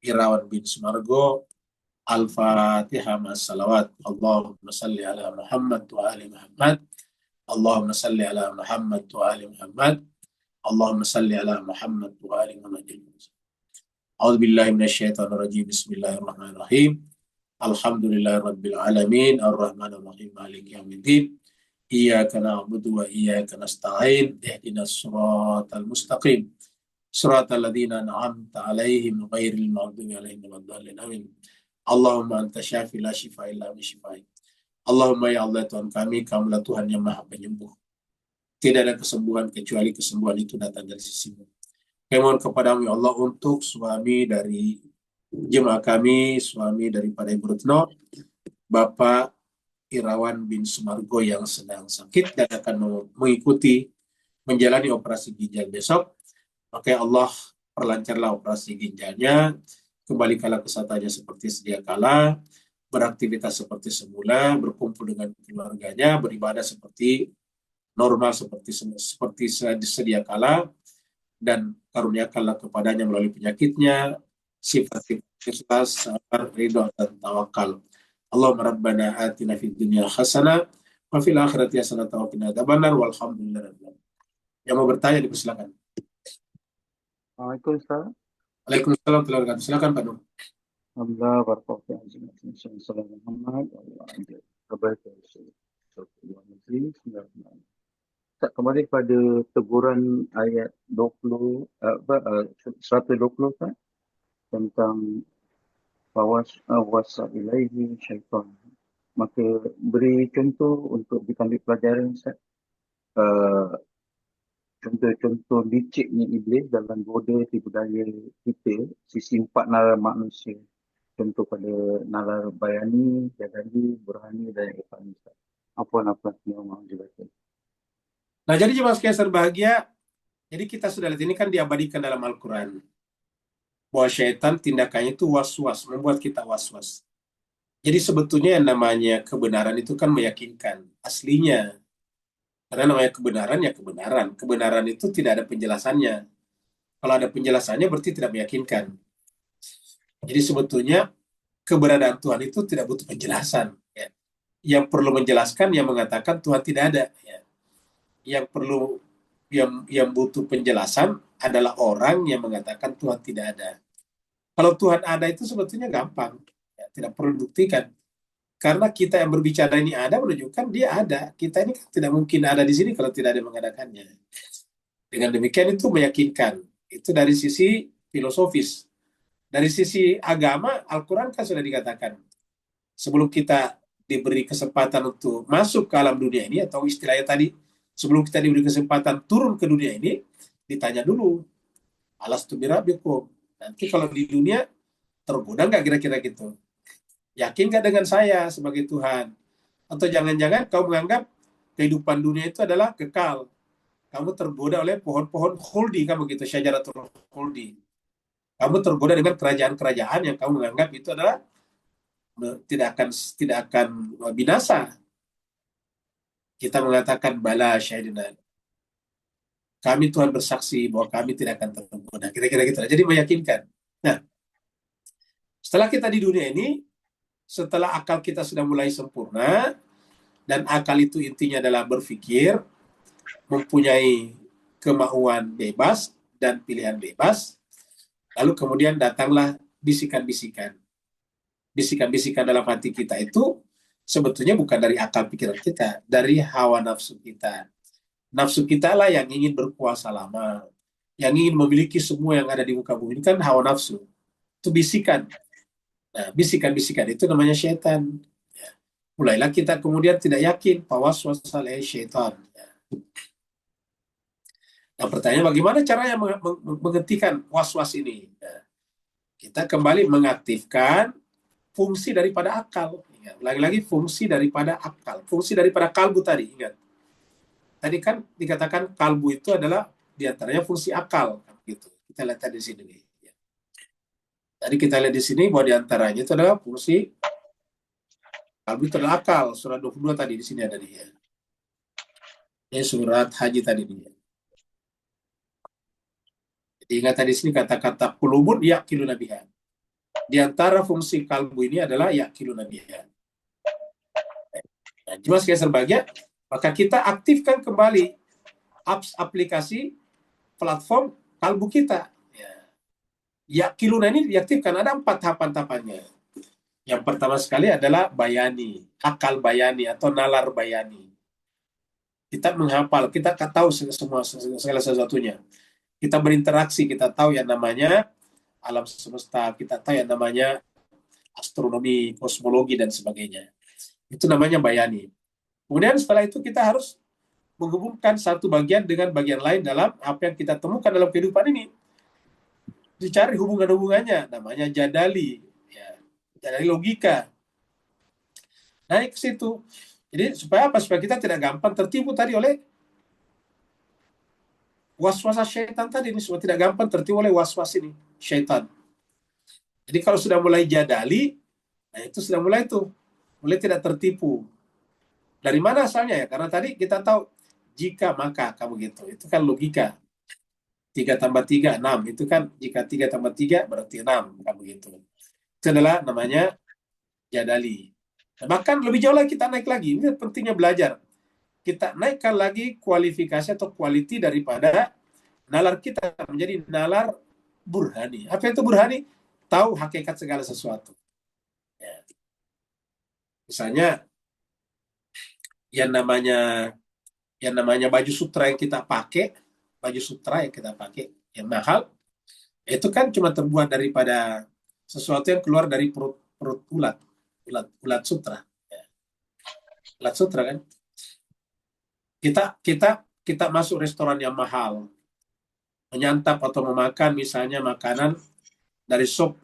Irawan bin Sunargo. Al-Fatihah ma'as-salawat. Allahumma salli ala Muhammad wa ali Muhammad. Allahumma salli ala Muhammad wa ali Muhammad. Allahumma salli ala Muhammad wa ali Muhammad. A'udzu billahi minasyaitonir rajim. Bismillahirrahmanirrahim. Alhamdulillahirabbil alamin, arrahmanir rahim, maliki yaumiddin. Iyyaka na'budu wa iyyaka nasta'in. Ihdinas siratal mustaqim. siratal ladzina an'amta 'alaihim ghairil maghdubi 'alaihim waladdallin. Amin. Allahumma anta syafi la syifa illa bi syifai. Allahumma ya Allah Tuhan kami, Kamulah Tuhan yang Maha Penyembuh. Tidak ada kesembuhan kecuali kesembuhan itu datang dari sisimu. Kami mohon kepadamu ya Allah untuk suami dari jemaah kami, suami daripada Ibu Retno, Bapak Irawan bin Sumargo yang sedang sakit dan akan mengikuti menjalani operasi ginjal besok. Maka Allah perlancarlah operasi ginjalnya, kembalikanlah kesehatannya seperti sedia kala, beraktivitas seperti semula, berkumpul dengan keluarganya, beribadah seperti normal seperti sedia kala, dan karuniakanlah kepadanya melalui penyakitnya sifat-sifat ikhlas, sabar, ridho, dan tawakal. Allahumma rabbana atina fid dunya hasanah wa fil akhirati hasanah wa qina adzabannar walhamdulillah. Yang mau bertanya dipersilakan. Waalaikumsalam. Waalaikumsalam warahmatullahi wabarakatuh. Silakan Pak Nur. Alhamdulillah barakatuh. Assalamualaikum warahmatullahi wabarakatuh. Tak kembali pada teguran ayat 20 120 kan tentang wasa ilaihi syaitan. Maka beri contoh untuk diambil pelajaran Ustaz. Contoh-contoh liciknya iblis dalam goda tipu daya kita, sisi 4 nalar manusia. Contoh pada nalar bayani, jadali, burhani dan irfani. Apa-apa yang mahu jelaskan. Nah, jadi jemaah sekalian berbahagia, jadi kita sudah lihat ini kan diabadikan dalam Al-Quran. Bahwa syaitan tindakannya itu was-was, membuat kita was-was. Jadi sebetulnya yang namanya kebenaran itu kan meyakinkan, aslinya. Karena namanya kebenaran ya kebenaran. Kebenaran itu tidak ada penjelasannya. Kalau ada penjelasannya berarti tidak meyakinkan. Jadi sebetulnya keberadaan Tuhan itu tidak butuh penjelasan. Ya. Yang perlu menjelaskan yang mengatakan Tuhan tidak ada. Ya. Yang perlu yang butuh penjelasan adalah orang yang mengatakan Tuhan tidak ada. Kalau Tuhan ada itu sebetulnya gampang, ya, tidak perlu dibuktikan. Karena kita yang berbicara ini ada menunjukkan dia ada. Kita ini kan tidak mungkin ada di sini kalau tidak ada yang mengadakannya. Dengan demikian itu meyakinkan. Itu dari sisi filosofis. Dari sisi agama, Al-Quran kan sudah dikatakan. Sebelum kita diberi kesempatan untuk masuk ke alam dunia ini, atau istilahnya tadi, sebelum kita diberi kesempatan turun ke dunia ini, ditanya dulu, alastu birabbikum. Nanti kalau di dunia, tergoda nggak kira-kira gitu? Yakin nggak dengan saya sebagai Tuhan? Atau jangan-jangan kau menganggap kehidupan dunia itu adalah kekal. Kamu tergoda oleh pohon-pohon khuldi, kamu gitu, syajaratul khuldi. Kamu tergoda dengan kerajaan-kerajaan yang kamu menganggap itu adalah tidak akan binasa. Kita mengatakan bala syahidina. Kami Tuhan bersaksi bahwa kami tidak akan tergoda. Kira-kira gitu. Jadi meyakinkan. Nah, setelah kita di dunia ini, setelah akal kita sudah mulai sempurna, dan akal itu intinya adalah berpikir, mempunyai kemauan bebas dan pilihan bebas, lalu kemudian datanglah bisikan-bisikan. Bisikan-bisikan dalam hati kita itu sebetulnya bukan dari akal pikiran kita, dari hawa nafsu kita. Nafsu kita lah yang ingin berkuasa lama, yang ingin memiliki semua yang ada di muka bumi. Ini kan hawa nafsu. Itu bisikan. Nah, bisikan-bisikan itu namanya syaitan. Ya. Mulailah kita kemudian tidak yakin bahwa waswasal syaitan. Ya. Nah, pertanyaan bagaimana caranya menghentikan was-was ini? Ya. Kita kembali mengaktifkan fungsi daripada akal. Ingat. Lagi-lagi fungsi daripada akal. Fungsi daripada kalbu tadi. Ingat. Tadi kan dikatakan kalbu itu adalah diantaranya fungsi akal. Gitu. Kita lihat tadi di sini. Ya. Tadi kita lihat di sini bahwa diantaranya itu adalah fungsi kalbu itu adalah akal. Surat 22 tadi di sini ada dia. Ini surat haji tadi dia. Jadi ingat tadi di sini kata-kata qulubun yaqiluna biha. Di antara fungsi kalbu ini adalah yaqiluna biha. Nah, cuma sekali serbagia, maka kita aktifkan kembali aplikasi platform kalbu kita. Yaqiluna ini diaktifkan, ada 4 tahapan-tahapannya. Yang pertama sekali adalah bayani, akal bayani atau nalar bayani. Kita menghafal, kita tahu semua segala sesuatunya. kita berinteraksi, kita tahu yang namanya alam semesta, kita tahu yang namanya astronomi, kosmologi, dan sebagainya. Itu namanya bayani. Kemudian setelah itu kita harus menghubungkan satu bagian dengan bagian lain dalam apa yang kita temukan dalam kehidupan ini. Dicari hubungan-hubungannya, namanya jadali. Ya, jadali logika. Naik ke situ. Jadi supaya apa? Supaya kita tidak gampang tertipu tadi oleh was-was syaitan tadi ini, supaya tidak gampang tertipu oleh was-was ini, syaitan. Jadi kalau sudah mulai jadali, nah itu sudah mulai tidak tertipu. Dari mana asalnya ya? Karena tadi kita tahu jika maka kamu gitu. Itu kan logika. 3 tambah 3, 6. Itu kan jika 3 tambah 3 berarti 6. Kamu gitu. Itu adalah namanya jadali. Nah, bahkan lebih jauh lagi kita naik lagi. Ini pentingnya belajar. Kita naikkan lagi kualifikasi atau quality daripada nalar kita menjadi nalar burhani. Apa itu burhani? Tahu hakikat segala sesuatu. Ya. Misalnya yang namanya baju sutra yang kita pakai, yang mahal, itu kan cuma terbuat daripada sesuatu yang keluar dari perut ulat sutra. Ya. Ulat sutra kan. Kita masuk restoran yang mahal, menyantap atau memakan misalnya makanan dari sop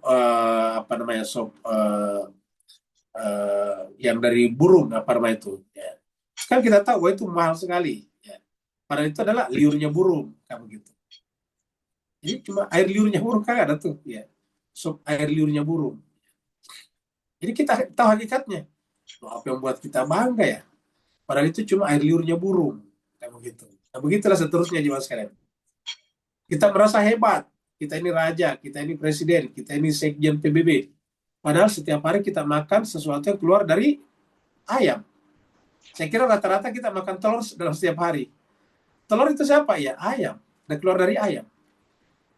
yang dari burung itu. Ya. Kan kita tahu itu mahal sekali. Ya. Padahal itu adalah liurnya burung, kamu gitu. Jadi cuma air liurnya burung kan ada tuh, ya. Sop air liurnya burung. Jadi kita tahu hakikatnya. Apa yang buat kita bangga ya? Padahal itu cuma air liurnya burung, kamu gitu. Nah begitulah seterusnya jemaah sekalian. Kita merasa hebat, kita ini raja, kita ini presiden, kita ini sekjen PBB. Padahal setiap hari kita makan sesuatu yang keluar dari ayam. Saya kira rata-rata kita makan telur dalam setiap hari. Telur itu siapa? Ya ayam. Dan keluar dari ayam.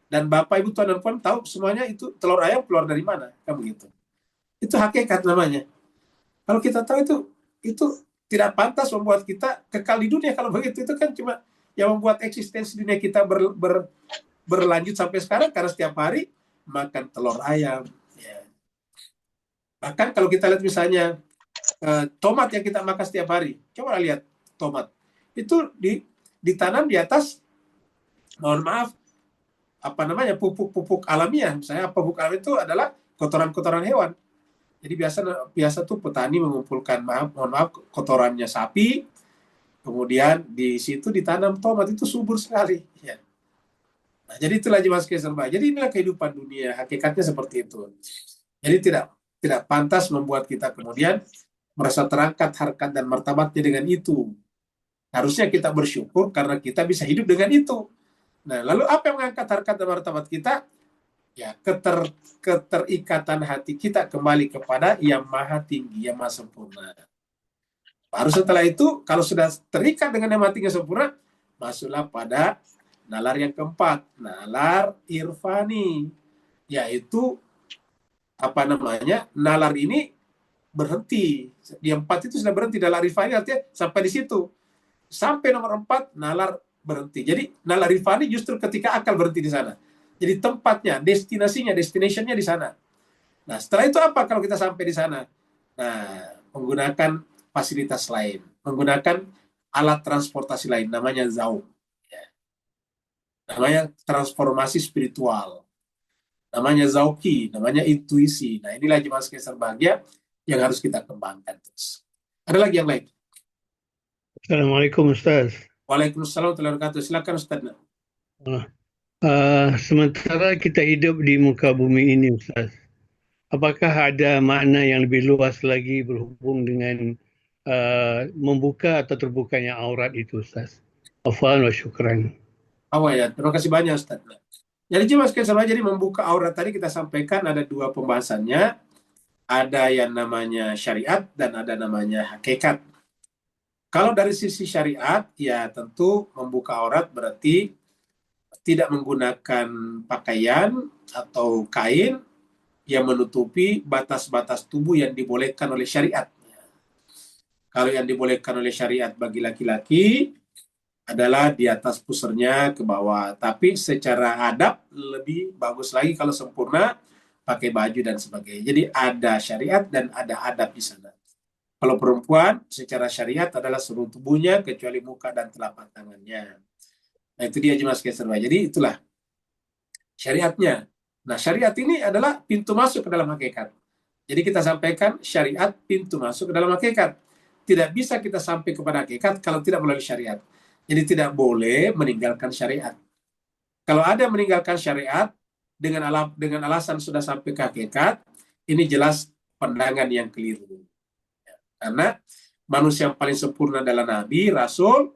Dan Bapak, Ibu, Tuan, dan Puan tahu semuanya itu telur ayam keluar dari mana. Kamu gitu. Itu hakikat namanya. Kalau kita tahu itu tidak pantas membuat kita kekal di dunia. Kalau begitu itu kan cuma yang membuat eksistensi dunia kita berlanjut sampai sekarang karena setiap hari makan telur ayam. Ya. Bahkan kalau kita lihat misalnya tomat yang kita makan setiap hari, coba lihat tomat itu ditanam di atas, mohon maaf, pupuk alamiah. Misalnya pupuk alamiah itu adalah kotoran-kotoran hewan. Jadi biasa tuh petani mengumpulkan mohon maaf kotorannya sapi, kemudian di situ ditanam tomat, itu subur sekali. Ya. Nah, jadi itulah jemaah sekalian. Jadi inilah kehidupan dunia, hakikatnya seperti itu. Jadi tidak pantas membuat kita kemudian merasa terangkat harkat dan martabatnya dengan itu. Harusnya kita bersyukur karena kita bisa hidup dengan itu. Nah, lalu apa yang mengangkat harkat dan martabat kita? Ya, keterikatan hati kita kembali kepada yang maha tinggi, yang maha sempurna. Baru setelah itu, kalau sudah terikat dengan yang maha tinggi sempurna, masuklah pada nalar yang keempat, nalar irfani, yaitu nalar ini berhenti. Di 4 itu sudah berhenti. Nalar irfani artinya sampai di situ. Sampai nomor 4, nalar berhenti. Jadi nalar irfani justru ketika akal berhenti di sana. Jadi tempatnya, destinationnya di sana. Nah, setelah itu apa kalau kita sampai di sana? Nah, menggunakan fasilitas lain, menggunakan alat transportasi lain, namanya zauk. Ya. Namanya transformasi spiritual. Namanya zauki, namanya intuisi. Nah, inilah jemaah sekalian berbahagia yang harus kita kembangkan terus. Ada lagi yang lain? Assalamualaikum Ustaz. Waalaikumsalam warahmatullahi wabarakatuh. Silakan Ustaz. Sementara kita hidup di muka bumi ini Ustaz, apakah ada makna yang lebih luas lagi berhubung dengan membuka atau terbukanya aurat itu Ustaz? Afwan wa syukran. Ya, terima kasih banyak Ustaz. Jadi jemaah sekalian, jadi membuka aurat tadi kita sampaikan ada 2 pembahasannya. Ada yang namanya syariat dan ada namanya hakikat. Kalau dari sisi syariat, ya tentu membuka aurat berarti tidak menggunakan pakaian atau kain yang menutupi batas-batas tubuh yang dibolehkan oleh syariat. Kalau yang dibolehkan oleh syariat bagi laki-laki adalah di atas pusernya ke bawah. Tapi secara adab lebih bagus lagi kalau sempurna pakai baju dan sebagainya. Jadi ada syariat dan ada adab di sana. Kalau perempuan secara syariat adalah seluruh tubuhnya kecuali muka dan telapak tangannya. Nah itu dia Jemaah sekalian. Jadi itulah syariatnya. Nah syariat ini adalah pintu masuk ke dalam hakikat. Jadi kita sampaikan syariat pintu masuk ke dalam hakikat. Tidak bisa kita sampai kepada hakikat kalau tidak melalui syariat. Jadi tidak boleh meninggalkan syariat. Kalau ada meninggalkan syariat dengan alasan sudah sampai ke hakikat, ini jelas pandangan yang keliru. Karena manusia yang paling sempurna adalah Nabi, Rasul,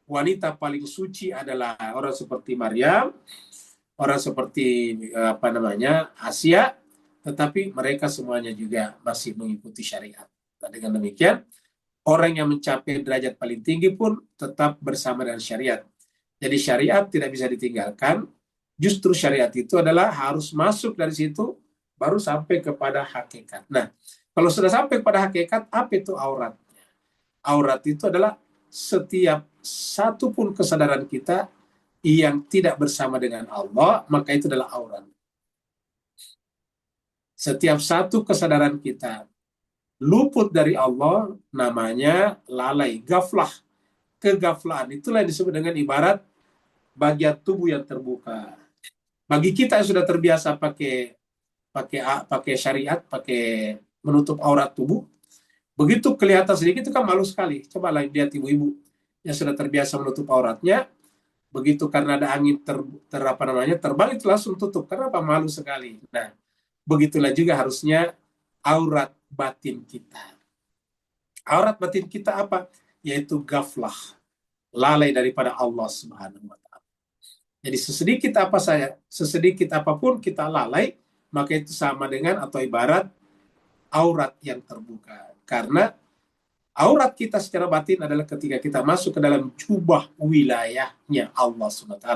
wanita paling suci adalah orang seperti Maryam, orang seperti Asia, tetapi mereka semuanya juga masih mengikuti syariat. Nah, dengan demikian, orang yang mencapai derajat paling tinggi pun tetap bersama dengan syariat. Jadi syariat tidak bisa ditinggalkan, justru syariat itu adalah harus masuk dari situ, baru sampai kepada hakikat. Nah, kalau sudah sampai pada hakikat, apa itu aurat? Aurat itu adalah setiap satu pun kesadaran kita yang tidak bersama dengan Allah, maka itu adalah aurat. Setiap satu kesadaran kita luput dari Allah, namanya lalai, gaflah. Kegaflaan itulah yang disebut dengan ibarat bagian tubuh yang terbuka. Bagi kita yang sudah terbiasa pakai syariat, pakai menutup aurat tubuh, begitu kelihatan sedikit itu kan malu sekali. Coba lihat ibu-ibu yang sudah terbiasa menutup auratnya, begitu karena ada angin terbang itu langsung tutup. Kenapa? Malu sekali. Nah, begitulah juga harusnya aurat batin kita. Aurat batin kita apa? Yaitu gaflah, lalai daripada Allah Subhanahu wa taala. Jadi sesedikit apapun kita lalai, maka itu sama dengan atau ibarat aurat yang terbuka. Karena aurat kita secara batin adalah ketika kita masuk ke dalam jubah wilayahnya Allah SWT.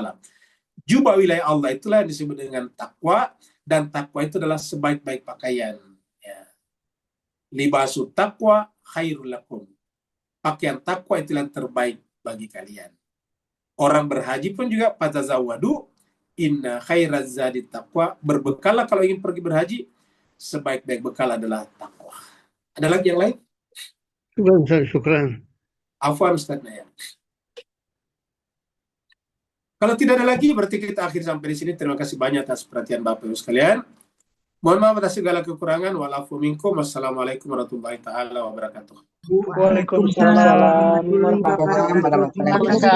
Jubah wilayah Allah itulah yang disebut dengan takwa, dan takwa itu adalah sebaik-baik pakaian. Ya. Libasu takwa khairul lakum. Pakaian takwa itu yang terbaik bagi kalian. Orang berhaji pun juga fatazawwadu inna khairaz zadi taqwa. Berbekalah kalau ingin pergi berhaji, sebaik-baik bekal adalah takwa. Ada lagi yang lain? Syukran. Afwan Ustaz Naya. Kalau tidak ada lagi, berarti kita akhir sampai di sini. Terima kasih banyak atas perhatian Bapak Ibu sekalian. Mohon maaf atas segala kekurangan. Walafu minkum. Wassalamualaikum warahmatullahi taala wabarakatuh. Waalaikumsalam warahmatullahi wabarakatuh.